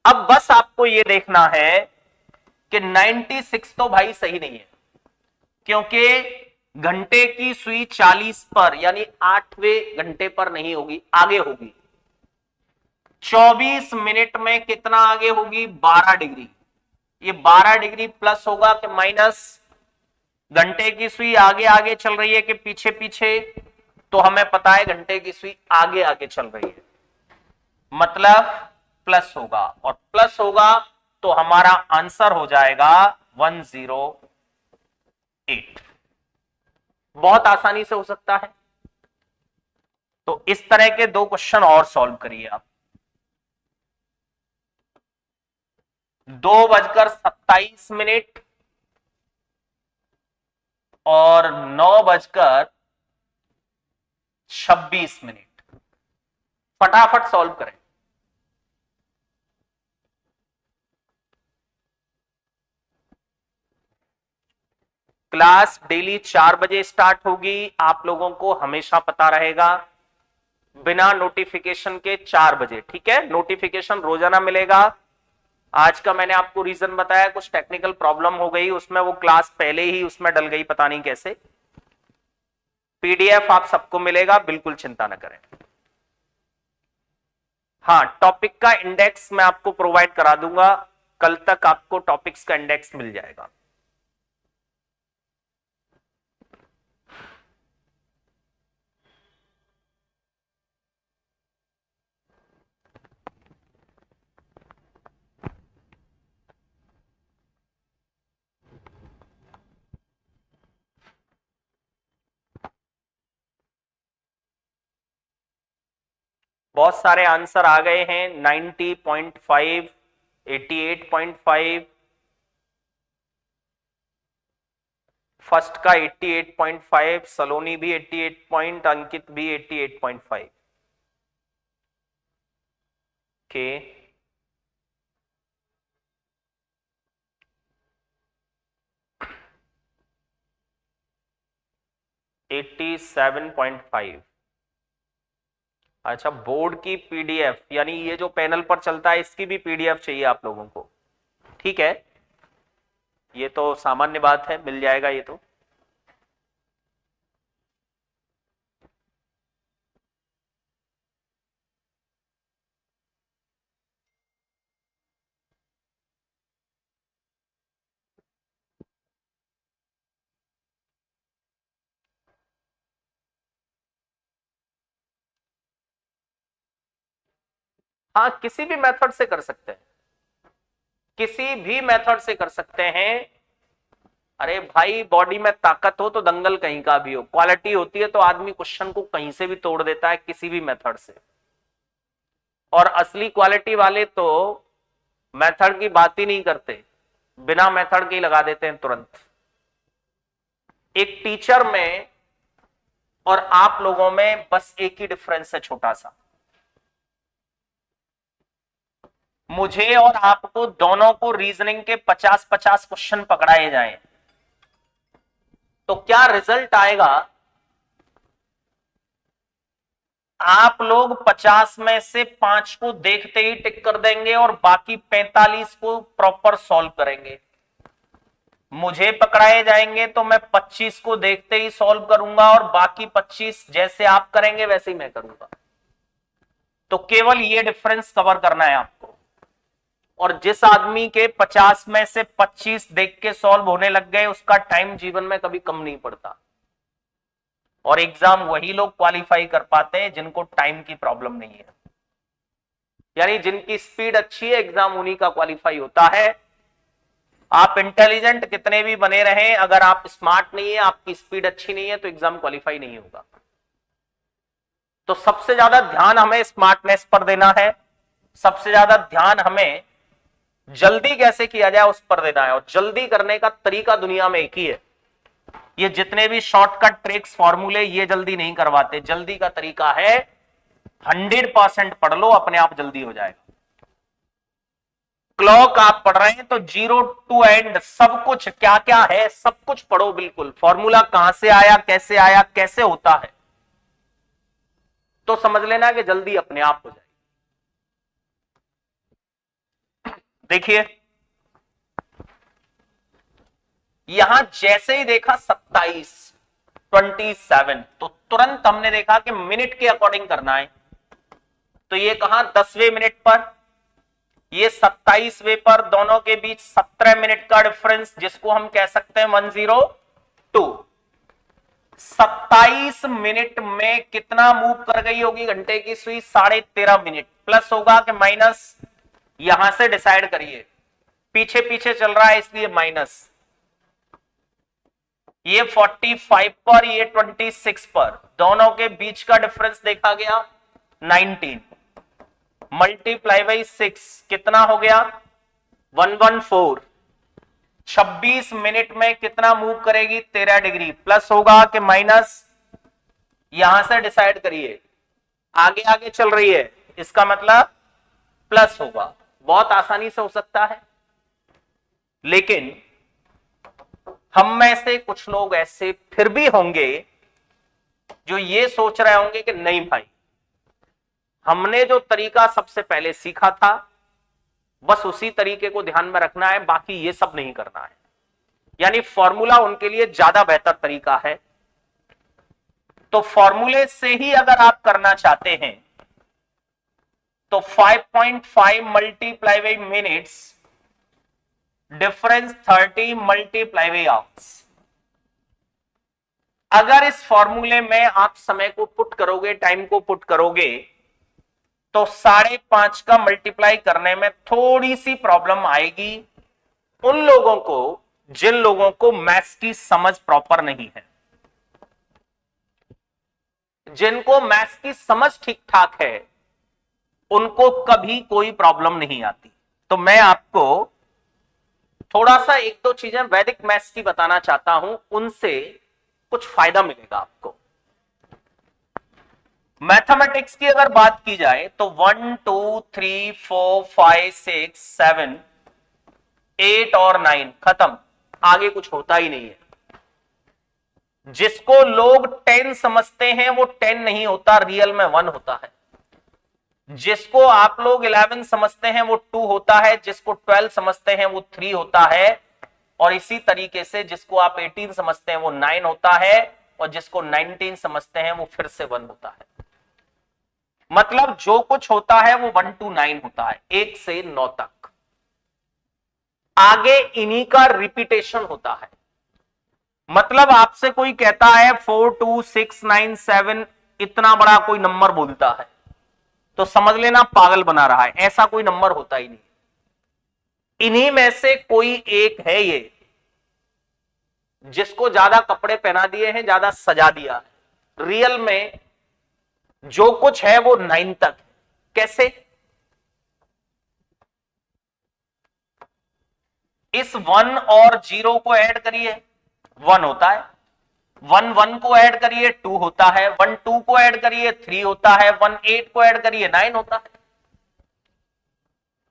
Speaker 1: अब बस आपको यह देखना है कि 96 तो भाई सही नहीं है, क्योंकि घंटे की सुई 40 पर यानी 8वें घंटे पर नहीं होगी, आगे होगी। 24 मिनट में कितना आगे होगी? 12 डिग्री। ये 12 डिग्री प्लस होगा कि माइनस? घंटे की सुई आगे आगे चल रही है कि पीछे पीछे? तो हमें पता है घंटे की सुई आगे आगे चल रही है, मतलब प्लस होगा, और प्लस होगा तो हमारा आंसर हो जाएगा 108। बहुत आसानी से हो सकता है। तो इस तरह के दो क्वेश्चन और सॉल्व करिए आप। 2:27 और 9:26। फटाफट सॉल्व करें। क्लास डेली 4 बजे स्टार्ट होगी, आप लोगों को हमेशा पता रहेगा, बिना नोटिफिकेशन के 4 बजे। ठीक है, नोटिफिकेशन रोजाना मिलेगा। आज का मैंने आपको रीजन बताया, कुछ टेक्निकल प्रॉब्लम हो गई उसमें, वो क्लास पहले ही उसमें डल गई, पता नहीं कैसे। पीडीएफ आप सबको मिलेगा, बिल्कुल चिंता न करें। हाँ, टॉपिक का इंडेक्स मैं आपको प्रोवाइड करा दूंगा, कल तक आपको टॉपिक्स का इंडेक्स मिल जाएगा। बहुत सारे आंसर आ गए हैं, 90.5, 88.5, फर्स्ट का 88.5, सलोनी भी 88 पॉइंट, अंकित भी 88.5 के। 87.5। अच्छा, बोर्ड की पीडीएफ, यानी ये जो पैनल पर चलता है इसकी भी पीडीएफ चाहिए आप लोगों को? ठीक है, ये तो सामान्य बात है, मिल जाएगा ये तो। हाँ, किसी भी मेथड से कर सकते हैं, किसी भी मेथड से कर सकते हैं। अरे भाई, बॉडी में ताकत हो तो दंगल कहीं का भी हो, क्वालिटी होती है तो आदमी क्वेश्चन को कहीं से भी तोड़ देता है, किसी भी मेथड से। और असली क्वालिटी वाले तो मेथड की बात ही नहीं करते, बिना मेथड के ही लगा देते हैं तुरंत। एक टीचर में और आप लोगों में बस एक ही डिफरेंस है, छोटा सा। मुझे और आपको दोनों को रीजनिंग के 50-50 क्वेश्चन पकड़ाए जाएं तो क्या रिजल्ट आएगा? आप लोग 50 में से 5 को देखते ही टिक कर देंगे और बाकी 45 को प्रॉपर सॉल्व करेंगे। मुझे पकड़ाए जाएंगे तो मैं 25 को देखते ही सॉल्व करूंगा और बाकी 25 जैसे आप करेंगे वैसे ही मैं करूंगा। तो केवल ये डिफरेंस कवर करना है आपको। और जिस आदमी के 50 में से 25 देख के सॉल्व होने लग गए, उसका टाइम जीवन में कभी कम नहीं पड़ता। और एग्जाम वही लोग क्वालिफाई कर पाते हैं जिनको टाइम की प्रॉब्लम नहीं है, यानी जिनकी स्पीड अच्छी है, एग्जाम उन्हीं का क्वालिफाई होता है। आप इंटेलिजेंट कितने भी बने रहें, अगर आप स्मार्ट नहीं है, आपकी स्पीड अच्छी नहीं है, तो एग्जाम क्वालिफाई नहीं होगा। तो सबसे ज्यादा ध्यान हमें स्मार्टनेस पर देना है, सबसे ज्यादा ध्यान हमें जल्दी कैसे किया जाए उस पर देना है। और जल्दी करने का तरीका दुनिया में एक ही है। ये जितने भी शॉर्टकट ट्रिक्स फॉर्मूले, ये जल्दी नहीं करवाते। जल्दी का तरीका है 100% पढ़ लो, अपने आप जल्दी हो जाएगा। क्लॉक आप पढ़ रहे हैं तो 0 टू एंड सब कुछ क्या क्या है सब कुछ पढ़ो, बिल्कुल। फॉर्मूला कहां से आया, कैसे आया, कैसे होता है, तो समझ लेना कि जल्दी अपने आप हो जाएगी। देखिए, यहां जैसे ही देखा 27 तो तुरंत हमने देखा कि मिनट के अकॉर्डिंग करना है। तो ये कहां 10वें मिनट पर, ये 27वें पर, दोनों के बीच 17 मिनट का डिफरेंस, जिसको हम कह सकते हैं 102। 27 मिनट में कितना मूव कर गई होगी घंटे की सुई? 13.5 मिनट। प्लस होगा कि माइनस, यहां से डिसाइड करिए। पीछे पीछे चल रहा है इसलिए माइनस। ये 45 पर, ये 26 पर, दोनों के बीच का डिफरेंस देखा गया 19 मल्टीप्लाई बाई 6 कितना हो गया? 114। 26 मिनट में कितना मूव करेगी? 13 डिग्री। प्लस होगा कि माइनस, यहां से डिसाइड करिए। आगे आगे चल रही है, इसका मतलब प्लस होगा। बहुत आसानी से हो सकता है, लेकिन हम में से कुछ लोग ऐसे फिर भी होंगे जो ये सोच रहे होंगे कि नहीं भाई, हमने जो तरीका सबसे पहले सीखा था बस उसी तरीके को ध्यान में रखना है, बाकी ये सब नहीं करना है। यानी फॉर्मूला उनके लिए ज्यादा बेहतर तरीका है। तो फॉर्मूले से ही अगर आप करना चाहते हैं तो 5.5 multiply by minutes difference 30 multiply by hours. अगर इस फॉर्मूले में आप समय को पुट करोगे, टाइम को पुट करोगे, तो 5.5 का मल्टीप्लाई करने में थोड़ी सी प्रॉब्लम आएगी उन लोगों को जिन लोगों को मैथ्स की समझ प्रॉपर नहीं है। जिनको मैथ्स की समझ ठीक ठाक है उनको कभी कोई प्रॉब्लम नहीं आती। तो मैं आपको थोड़ा सा एक दो चीजें वैदिक मैथ्स की बताना चाहता हूं, उनसे कुछ फायदा मिलेगा आपको। मैथमेटिक्स की अगर बात की जाए तो 1 2 3 4 5 6 7 8 और 9 खत्म, आगे कुछ होता ही नहीं है। जिसको लोग 10 समझते हैं वो 10 नहीं होता, रियल में 1 होता है। जिसको आप लोग 11 समझते हैं वो 2 होता है, जिसको 12 समझते हैं वो 3 होता है, और इसी तरीके से जिसको आप 18 समझते हैं वो 9 होता है, और जिसको 19 समझते हैं वो फिर से 1 होता है। मतलब जो कुछ होता है वो 1 to 9 होता है, 1 से 9 तक। आगे इन्हीं का रिपीटेशन होता है। मतलब आपसे कोई कहता है 4 2 6 9 7, इतना बड़ा कोई नंबर बोलता है तो समझ लेना पागल बना रहा है, ऐसा कोई नंबर होता ही नहीं। इन्हीं में से कोई एक है ये जिसको ज्यादा कपड़े पहना दिए हैं, ज्यादा सजा दिया है। रियल में जो कुछ है वो 9 तक। कैसे? इस 1 और 0 को ऐड करिए, 1 होता है। 1 1 को ऐड करिए 2 होता है, 1 2 को ऐड करिए 3 होता है, 1 8 को ऐड करिए 9 होता है।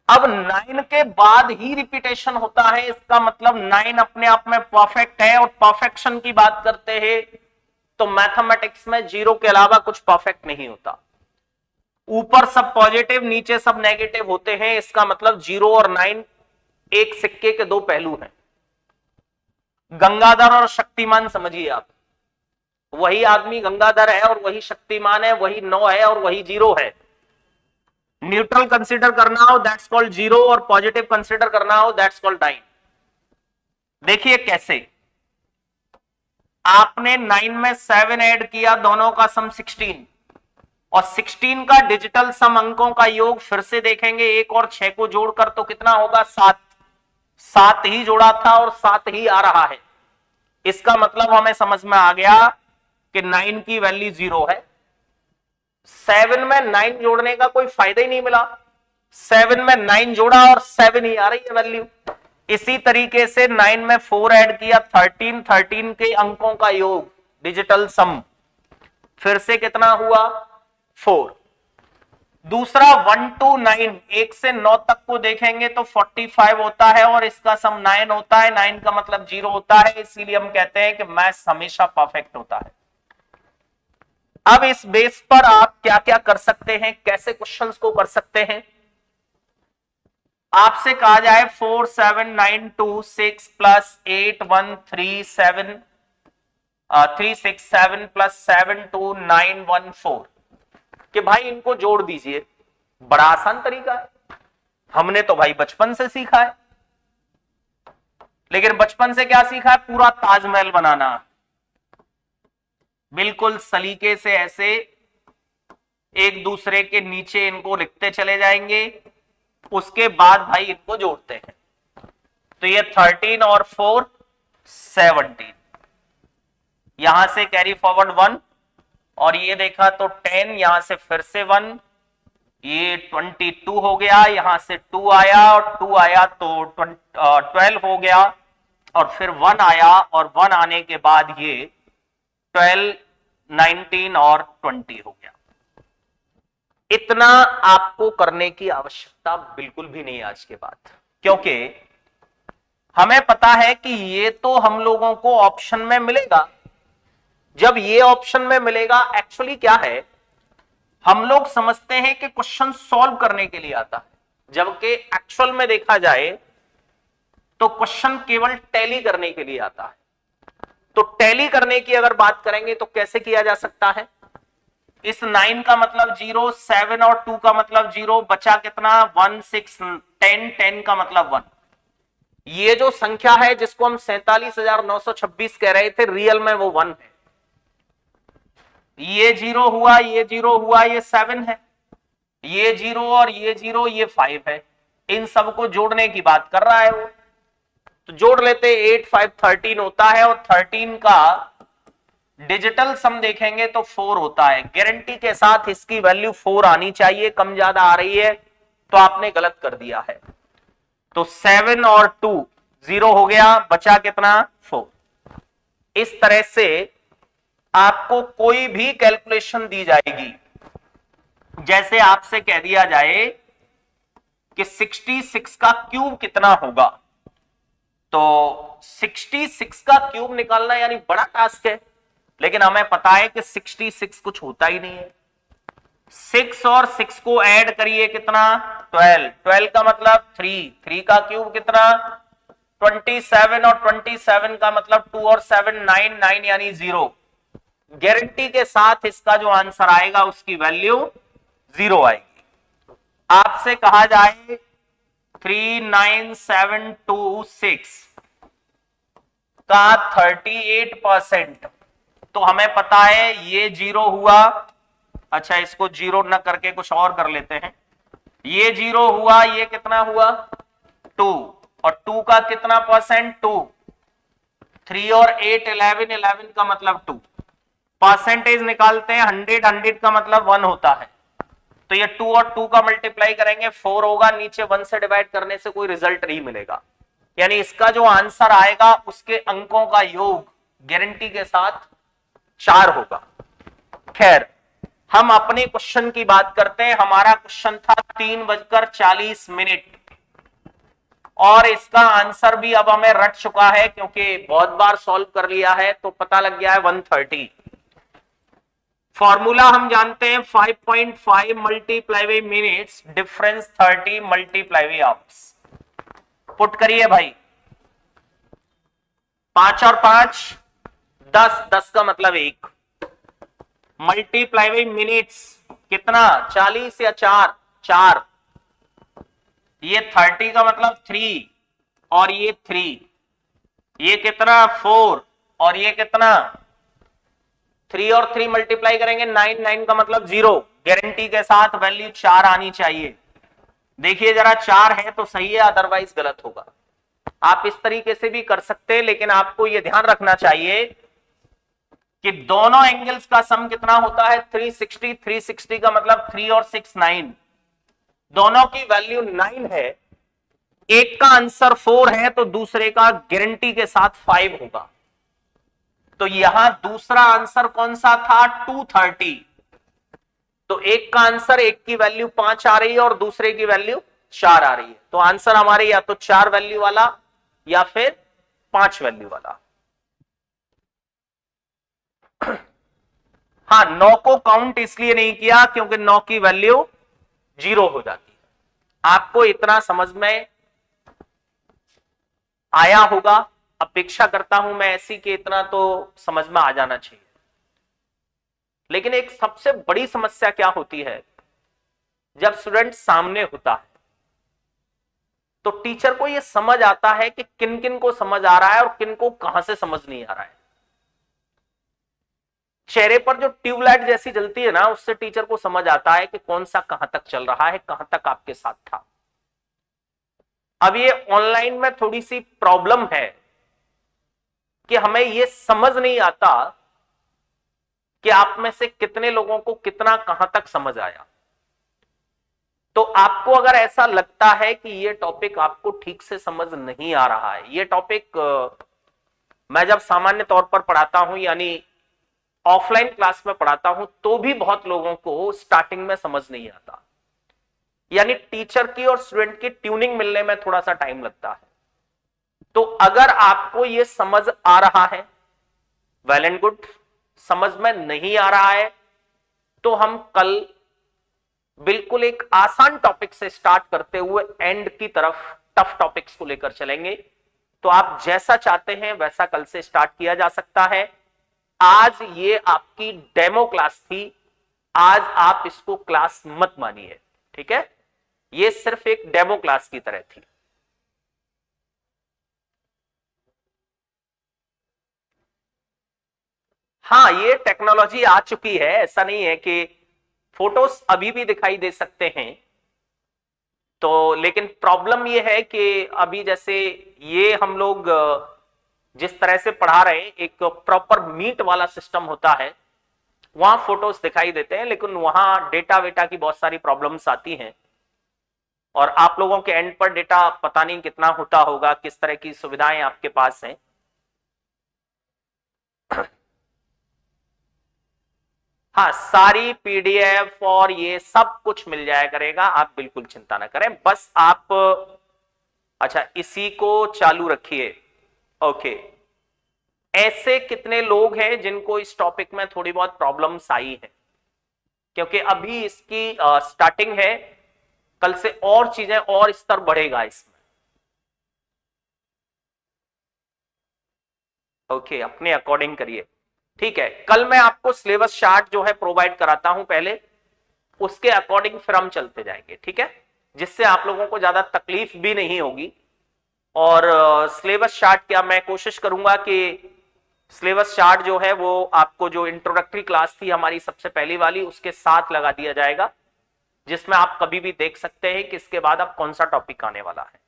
Speaker 1: अब 9 के बाद ही रिपीटेशन होता है, इसका मतलब 9 अपने आप में परफेक्ट है। और परफेक्शन की बात करते हैं तो मैथमेटिक्स में 0 के अलावा कुछ परफेक्ट नहीं होता। ऊपर सब पॉजिटिव नीचे सब नेगेटिव होते हैं, इसका मतलब 0 और 9 एक सिक्के के दो पहलू हैं। गंगाधर और शक्तिमान समझिए आप, वही आदमी गंगाधर है और वही शक्तिमान है, वही 9 है और वही 0 है। न्यूट्रल कंसीडर करना हो दैट्स कॉल्ड 0, और पॉजिटिव कंसीडर करना हो दैट्स कॉल्ड 9। देखिए कैसे, आपने 9 में 7 ऐड किया, दोनों का सम 16, और 16 का डिजिटल सम अंकों का योग फिर से देखेंगे, 1 और 6 को जोड़कर तो कितना होगा 7। 7 ही जोड़ा था और 7 ही आ रहा है। इसका मतलब हमें समझ में आ गया कि 9 की वैल्यू 0 है। 7 में 9 जोड़ने का कोई फायदा ही नहीं मिला, 7 में 9 जोड़ा और 7 ही आ रही है वैल्यू। इसी तरीके से 9 में 4 ऐड किया 13, 13 के अंकों का योग डिजिटल सम फिर से कितना हुआ 4। दूसरा 1 to 9, 1 से 9 तक को देखेंगे तो 45 होता है और इसका सम 9 होता है। 9 का मतलब 0 होता है, इसीलिए हम कहते हैं कि मैथ्स हमेशा परफेक्ट होता है। अब इस बेस पर आप क्या क्या कर सकते हैं, कैसे क्वेश्चंस को कर सकते हैं। आपसे कहा जाए 4 7 9 2 6 प्लस 8 1 3 7 3 6 7 प्लस 7 2 9 1 4 कि भाई इनको जोड़ दीजिए। बड़ा आसान तरीका है, हमने तो भाई बचपन से सीखा है। लेकिन बचपन से क्या सीखा है, पूरा ताजमहल बनाना, बिल्कुल सलीके से ऐसे एक दूसरे के नीचे इनको लिखते चले जाएंगे, उसके बाद भाई इनको जोड़ते हैं। तो ये 13 और 4 17, यहां से कैरी फॉरवर्ड 1, और ये देखा तो 10, यहां से फिर से 1, ये 22 हो गया, यहां से 2 आया और 2 आया तो 12 हो गया, और फिर 1 आया, और 1 आने के बाद ये 12 19 और 20 हो गया। इतना आपको करने की आवश्यकता बिल्कुल भी नहीं आज के बाद, क्योंकि हमें पता है कि ये तो हम लोगों को ऑप्शन में मिलेगा। जब ये ऑप्शन में मिलेगा, एक्चुअली क्या है, हम लोग समझते हैं कि क्वेश्चन सॉल्व करने के लिए आता है, जबकि एक्चुअल में देखा जाए तो क्वेश्चन केवल टैली करने के लिए आता है। तो टैली करने की अगर बात करेंगे तो कैसे किया जा सकता है, इस 9 का मतलब 0, 7 और 2 का मतलब 0, बचा कितना 1 6 10, 10 का मतलब 1। ये जो संख्या है जिसको हम 47,926 कह रहे थे, रियल में वो 1 है। ये 0 हुआ, ये 0 हुआ, ये 7 है, ये 0 और ये 0, ये 5 है। इन सबको जोड़ने की बात कर रहा है वो, तो जोड़ लेते 8 5 13 होता है, और 13 का डिजिटल सम देखेंगे तो 4 होता है। गारंटी के साथ इसकी वैल्यू 4 आनी चाहिए, कम ज्यादा आ रही है तो आपने गलत कर दिया है। तो 7 और 2 0 हो गया, बचा कितना 4। इस तरह से आपको कोई भी कैलकुलेशन दी जाएगी, जैसे आपसे कह दिया जाए कि 66 का क्यूब कितना होगा, तो 66 का क्यूब निकालना यानी बड़ा टास्क है। लेकिन हमें पता है कि 66 कुछ होता ही नहीं है। 6 और 6 को ऐड करिए कितना 12, 12 का मतलब 3, 3 का क्यूब कितना 27 और 27 का मतलब 2 और 7 9, 9 यानी 0। गारंटी के साथ इसका जो आंसर आएगा उसकी वैल्यू 0 आएगी। आपसे कहा जाए 39726 का 38%, तो हमें पता है ये 0 हुआ। अच्छा, इसको 0 न करके कुछ और कर लेते हैं। ये 0 हुआ, ये कितना हुआ 2, और 2 का कितना परसेंट 2, 3 और 8 11, 11 का मतलब 2। परसेंटेज निकालते हैं, 100, 100 का मतलब 1 होता है, तो ये 2 और 2 का मल्टीप्लाई करेंगे 4 होगा, नीचे 1 से डिवाइड करने से कोई रिजल्ट नहीं मिलेगा। यानी इसका जो आंसर आएगा उसके अंकों का योग गारंटी के साथ 4 होगा। खैर, हम अपने क्वेश्चन की बात करते हैं। हमारा क्वेश्चन था 3:40 और इसका आंसर भी अब हमें रट चुका है क्योंकि बहुत बार सॉल्व कर लिया है, तो पता लग गया है 130। फॉर्मूला हम जानते हैं 5.5 multiply by minutes difference 30 multiply by hours. Put करिए भाई, 5 और 5 10, 10 का मतलब 1, मल्टीप्लाई बाई मिनट्स कितना 40 या 4, 4, ये 30 का मतलब 3 और ये 3, ये कितना 4 और ये कितना 3 और 3 मल्टीप्लाई करेंगे 9, 9 का मतलब 0। गारंटी के साथ वैल्यू 4 आनी चाहिए। देखिए जरा 4 है तो सही है, अदरवाइज गलत होगा। आप इस तरीके से भी कर सकते हैं, लेकिन आपको यह ध्यान रखना चाहिए कि दोनों एंगल्स का सम कितना होता है 360। 360 का मतलब 3 और 6 9, दोनों की वैल्यू 9 है। एक का आंसर 4 है तो दूसरे का गारंटी के साथ 5 होगा। तो यहां दूसरा आंसर कौन सा था 230, तो एक का आंसर, एक की वैल्यू 5 आ रही है और दूसरे की वैल्यू 4 आ रही है। तो आंसर हमारे या तो 4 वैल्यू वाला या फिर 5 वैल्यू वाला। हाँ, 9 को काउंट इसलिए नहीं किया क्योंकि 9 की वैल्यू 0 हो जाती है। आपको इतना समझ में आया होगा, अपेक्षा करता हूं मैं ऐसी कि इतना तो समझ में आ जाना चाहिए। लेकिन एक सबसे बड़ी समस्या क्या होती है, जब स्टूडेंट सामने होता है तो टीचर को यह समझ आता है कि किन किन को समझ आ रहा है और किन को कहां से समझ नहीं आ रहा है। चेहरे पर जो ट्यूबलाइट जैसी जलती है ना, उससे टीचर को समझ आता है कि कौन सा कहां तक चल रहा है, कहां तक आपके साथ था। अब ये ऑनलाइन में थोड़ी सी प्रॉब्लम है कि हमें यह समझ नहीं आता कि आप में से कितने लोगों को कितना कहां तक समझ आया। तो आपको अगर ऐसा लगता है कि यह टॉपिक आपको ठीक से समझ नहीं आ रहा है, यह टॉपिक मैं जब सामान्य तौर पर पढ़ाता हूं यानी ऑफलाइन क्लास में पढ़ाता हूं तो भी बहुत लोगों को स्टार्टिंग में समझ नहीं आता, यानी टीचर की और स्टूडेंट की ट्यूनिंग मिलने में थोड़ा सा टाइम लगता है। तो अगर आपको यह समझ आ रहा है वेल एंड गुड, समझ में नहीं आ रहा है तो हम कल बिल्कुल एक आसान टॉपिक से स्टार्ट करते हुए एंड की तरफ टफ टॉपिक्स को लेकर चलेंगे। तो आप जैसा चाहते हैं वैसा कल से स्टार्ट किया जा सकता है। आज ये आपकी डेमो क्लास थी, आज आप इसको क्लास मत मानिए, ठीक है? ये सिर्फ एक डेमो क्लास की तरह थी। हाँ, ये टेक्नोलॉजी आ चुकी है, ऐसा नहीं है कि फोटोज अभी भी दिखाई दे सकते हैं। तो लेकिन प्रॉब्लम ये है कि अभी जैसे ये हम लोग जिस तरह से पढ़ा रहे हैं, एक प्रॉपर मीट वाला सिस्टम होता है, वहां फोटोज दिखाई देते हैं, लेकिन वहां डेटा वेटा की बहुत सारी प्रॉब्लम्स आती हैं और आप लोगों के एंड पर डेटा पता नहीं कितना होता होगा, किस तरह की सुविधाएं आपके पास हैं। हाँ, सारी पीडीएफ और ये सब कुछ मिल जाया करेगा, आप बिल्कुल चिंता ना करें। बस आप अच्छा इसी को चालू रखिए। ओके, ऐसे कितने लोग हैं जिनको इस टॉपिक में थोड़ी बहुत प्रॉब्लम्स आई है, क्योंकि अभी इसकी स्टार्टिंग है, कल से और चीजें और स्तर बढ़ेगा इसमें। ओके, अपने अकॉर्डिंग करिए, ठीक है। कल मैं आपको सिलेबस चार्ट जो है प्रोवाइड कराता हूं पहले, उसके अकॉर्डिंग फिर हम चलते जाएंगे, ठीक है, जिससे आप लोगों को ज्यादा तकलीफ भी नहीं होगी। और सिलेबस चार्ट क्या, मैं कोशिश करूंगा कि सिलेबस चार्ट जो है वो आपको जो इंट्रोडक्टरी क्लास थी हमारी सबसे पहली वाली, उसके साथ लगा दिया जाएगा, जिसमें आप कभी भी देख सकते हैं कि इसके बाद अब कौन सा टॉपिक आने वाला है।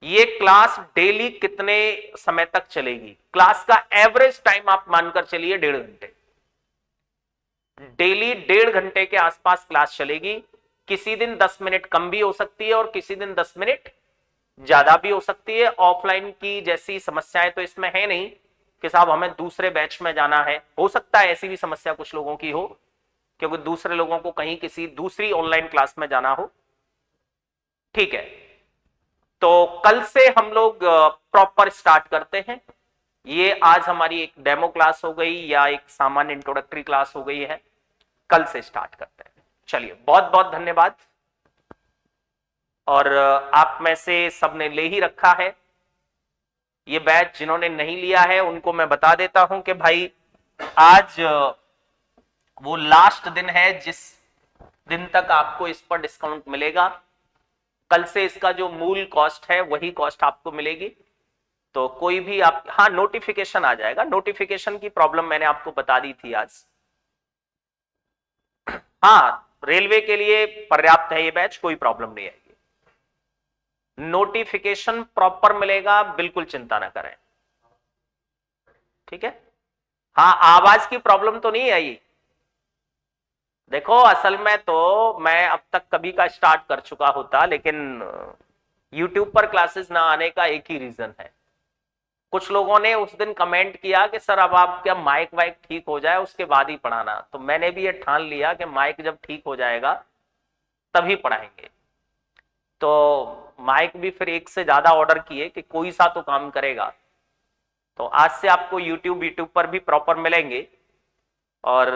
Speaker 1: ये क्लास डेली कितने समय तक चलेगी, क्लास का एवरेज टाइम आप मानकर चलिए 1.5 घंटे, डेली 1.5 घंटे के आसपास क्लास चलेगी। किसी दिन 10 मिनट कम भी हो सकती है और किसी दिन 10 मिनट ज्यादा भी हो सकती है। ऑफलाइन की जैसी समस्याएं तो इसमें है नहीं कि साहब हमें दूसरे बैच में जाना है, हो सकता है ऐसी भी समस्या कुछ लोगों की हो, क्योंकि दूसरे लोगों को कहीं किसी दूसरी ऑनलाइन क्लास में जाना हो, ठीक है। तो कल से हम लोग प्रॉपर स्टार्ट करते हैं। ये आज हमारी एक डेमो क्लास हो गई या एक सामान्य इंट्रोडक्टरी क्लास हो गई है, कल से स्टार्ट करते हैं। चलिए, बहुत बहुत धन्यवाद। और आप में से सबने ले ही रखा है ये बैच, जिन्होंने नहीं लिया है उनको मैं बता देता हूं कि भाई आज वो लास्ट दिन है जिस दिन तक आपको इस पर डिस्काउंट मिलेगा। कल से इसका जो मूल कॉस्ट है वही कॉस्ट आपको मिलेगी। तो कोई भी आप, हाँ नोटिफिकेशन आ जाएगा, नोटिफिकेशन की प्रॉब्लम मैंने आपको बता दी थी आज। हाँ, रेलवे के लिए पर्याप्त है ये बैच, कोई प्रॉब्लम नहीं आएगी, नोटिफिकेशन प्रॉपर मिलेगा, बिल्कुल चिंता ना करें, ठीक है। हाँ, आवाज की प्रॉब्लम तो नहीं आई। देखो असल में तो मैं अब तक कभी का स्टार्ट कर चुका होता, लेकिन YouTube पर क्लासेस ना आने का एक ही रीजन है, कुछ लोगों ने उस दिन कमेंट किया कि सर अब आप क्या माइक वाइक ठीक हो जाए उसके बाद ही पढ़ाना, तो मैंने भी ये ठान लिया कि माइक जब ठीक हो जाएगा तभी पढ़ाएंगे। तो माइक भी फिर एक से ज्यादा ऑर्डर किए कि कोई सा तो काम करेगा। तो आज से आपको यूट्यूब पर भी प्रॉपर मिलेंगे और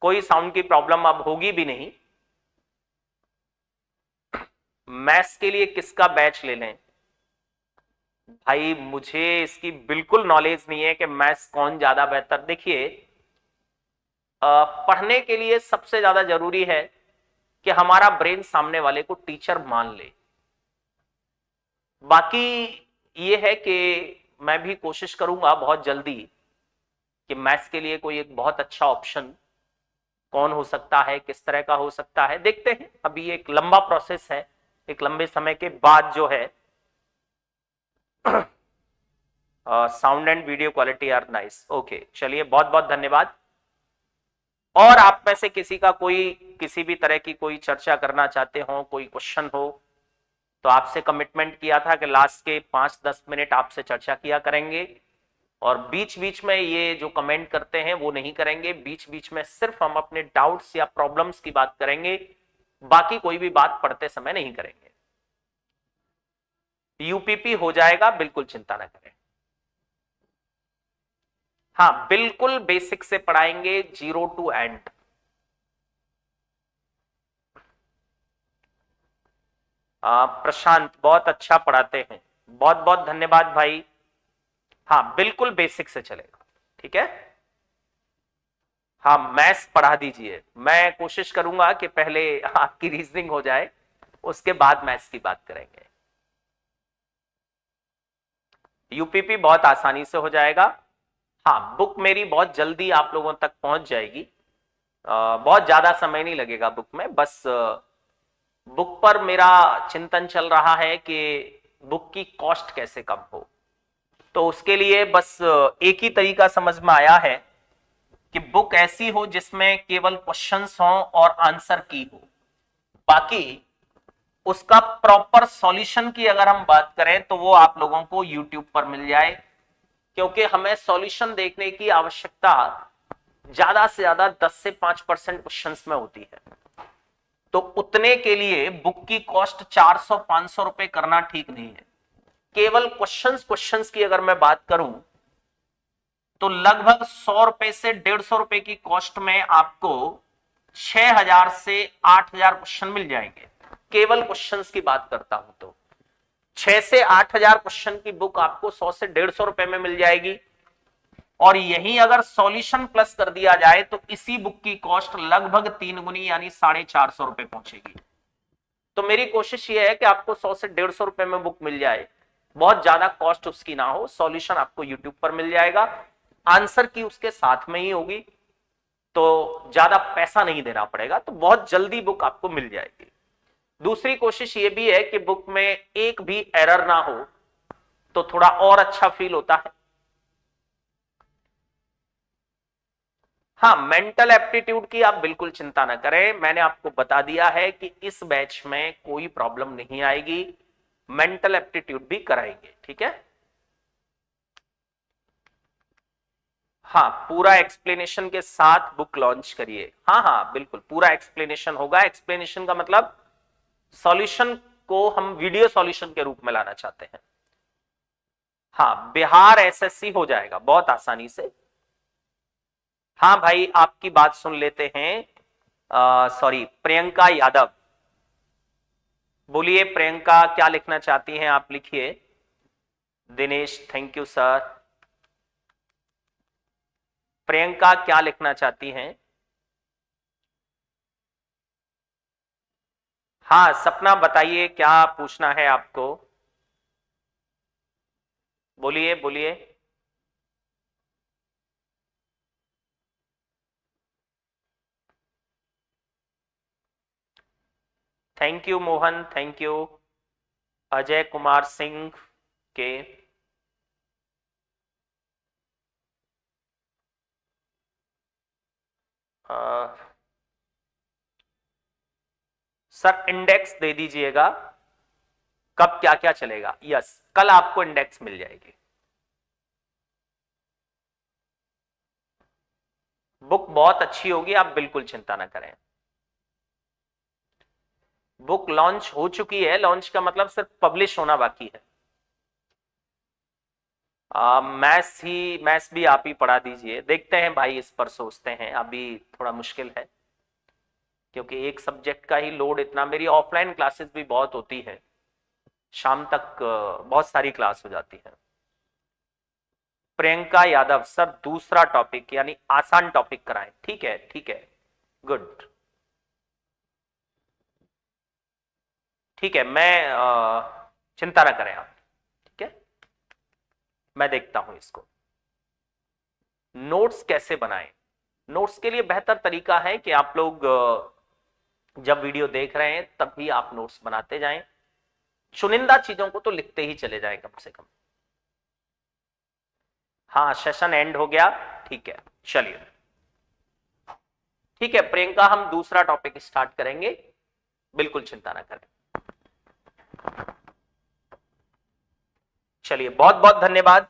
Speaker 1: कोई साउंड की प्रॉब्लम अब होगी भी नहीं। मैथ्स के लिए किसका बैच ले लें भाई, मुझे इसकी बिल्कुल नॉलेज नहीं है कि मैथ्स कौन ज्यादा बेहतर। देखिए, पढ़ने के लिए सबसे ज्यादा जरूरी है कि हमारा ब्रेन सामने वाले को टीचर मान ले। बाकी ये है कि मैं भी कोशिश करूंगा बहुत जल्दी कि मैथ्स के लिए कोई एक बहुत अच्छा ऑप्शन कौन हो सकता है, किस तरह का हो सकता है, देखते हैं। अभी एक लंबा प्रोसेस है, एक लंबे समय के बाद जो है। Sound and video quality are nice, okay, चलिए बहुत बहुत धन्यवाद। और आप में से किसी का कोई किसी भी तरह की कोई चर्चा करना चाहते हो, कोई क्वेश्चन हो, तो आपसे कमिटमेंट किया था कि लास्ट के 5-10 मिनट आपसे चर्चा किया करेंगे। और बीच बीच में ये जो कमेंट करते हैं वो नहीं करेंगे, बीच बीच में सिर्फ हम अपने डाउट्स या प्रॉब्लम्स की बात करेंगे, बाकी कोई भी बात पढ़ते समय नहीं करेंगे। यूपीपी हो जाएगा, बिल्कुल चिंता ना करें। हाँ, बिल्कुल बेसिक से पढ़ाएंगे, 0 to एंड। प्रशांत बहुत अच्छा पढ़ाते हैं, बहुत बहुत धन्यवाद भाई। हाँ, बिल्कुल बेसिक से चलेगा, ठीक है। हाँ, मैथ्स पढ़ा दीजिए, मैं कोशिश करूंगा कि पहले आपकी रीजनिंग हो जाए, उसके बाद मैथ्स की बात करेंगे। यूपीपी बहुत आसानी से हो जाएगा। हाँ, बुक मेरी बहुत जल्दी आप लोगों तक पहुंच जाएगी, बहुत ज्यादा समय नहीं लगेगा बुक में। बस बुक पर मेरा चिंतन चल रहा है कि बुक की कॉस्ट कैसे कम हो। तो उसके लिए बस एक ही तरीका समझ में आया है कि बुक ऐसी हो जिसमें केवल क्वेश्चंस हो और आंसर की हो, बाकी उसका प्रॉपर सॉल्यूशन की अगर हम बात करें तो वो आप लोगों को यूट्यूब पर मिल जाए, क्योंकि हमें सॉल्यूशन देखने की आवश्यकता ज्यादा से ज्यादा 10 से 5% क्वेश्चंस में होती है। तो उतने के लिए बुक की कॉस्ट 400-500 रुपए करना ठीक नहीं है। केवल क्वेश्चंस की अगर मैं बात करूं तो लगभग 100 रुपए से 150 रुपए की कॉस्ट में आपको 6000 से 8000 क्वेश्चन मिल जाएंगे। केवल क्वेश्चंस की बात करता हूं तो 6 से 8000 क्वेश्चन की बुक आपको 100 से 150 रुपए में मिल जाएगी। और यही अगर सॉल्यूशन प्लस कर दिया जाए तो इसी बुक की कॉस्ट लगभग 3 गुनी यानी 450 रुपए पहुंचेगी। तो मेरी कोशिश यह है कि आपको 100 से 150 रुपए में बुक मिल जाए, बहुत ज्यादा कॉस्ट उसकी ना हो। सॉल्यूशन आपको यूट्यूब पर मिल जाएगा, आंसर की उसके साथ में ही होगी, तो ज्यादा पैसा नहीं देना पड़ेगा, तो बहुत जल्दी बुक आपको मिल जाएगी। दूसरी कोशिश ये भी है कि बुक में एक भी एरर ना हो, तो थोड़ा और अच्छा फील होता है। हाँ, मेंटल एप्टीट्यूड की आप बिल्कुल चिंता ना करें, मैंने आपको बता दिया है कि इस बैच में कोई प्रॉब्लम नहीं आएगी, मेंटल एप्टीट्यूड भी कराएंगे, ठीक है। हाँ, पूरा एक्सप्लेनेशन के साथ बुक लॉन्च करिए। हाँ हाँ बिल्कुल, पूरा एक्सप्लेनेशन होगा। एक्सप्लेनेशन का मतलब सॉल्यूशन को हम वीडियो सॉल्यूशन के रूप में लाना चाहते हैं। हाँ, बिहार एसएससी हो जाएगा बहुत आसानी से। हाँ भाई, आपकी बात सुन लेते हैं। सॉरी, प्रियंका यादव, बोलिए प्रियंका, क्या लिखना चाहती हैं आप, लिखिए। Dinesh, thank you sir. Priyanka क्या लिखना चाहती हैं? हाँ सपना, बताइए क्या पूछना है आपको, बोलिए बोलिए। Thank you Mohan, thank you. Ajay Kumar Singh के, सर इंडेक्स दे दीजिएगा, कब क्या क्या चलेगा। यस, कल आपको इंडेक्स मिल जाएगी। बुक बहुत अच्छी होगी, आप बिल्कुल चिंता ना करें। बुक लॉन्च हो चुकी है, लॉन्च का मतलब सिर्फ पब्लिश होना बाकी है। मैथ्स भी आप ही पढ़ा दीजिए, देखते हैं भाई, इस पर सोचते हैं, अभी थोड़ा मुश्किल है क्योंकि एक सब्जेक्ट का ही लोड इतना। मेरी ऑफलाइन क्लासेस भी बहुत होती है, शाम तक बहुत सारी क्लास हो जाती है। प्रियंका यादव, सर दूसरा टॉपिक यानी आसान टॉपिक कराएं। ठीक है ठीक है, गुड, ठीक है। मैं चिंता ना करें आप, ठीक है, मैं देखता हूं इसको। नोट्स कैसे बनाएं? नोट्स के लिए बेहतर तरीका है कि आप लोग जब वीडियो देख रहे हैं तब भी आप नोट्स बनाते जाएं, चुनिंदा चीजों को तो लिखते ही चले जाएं कम से कम। हाँ, सेशन एंड हो गया, ठीक है, चलिए ठीक है प्रियंका, हम दूसरा टॉपिक स्टार्ट करेंगे, बिल्कुल चिंता ना करें। चलिए, बहुत बहुत धन्यवाद।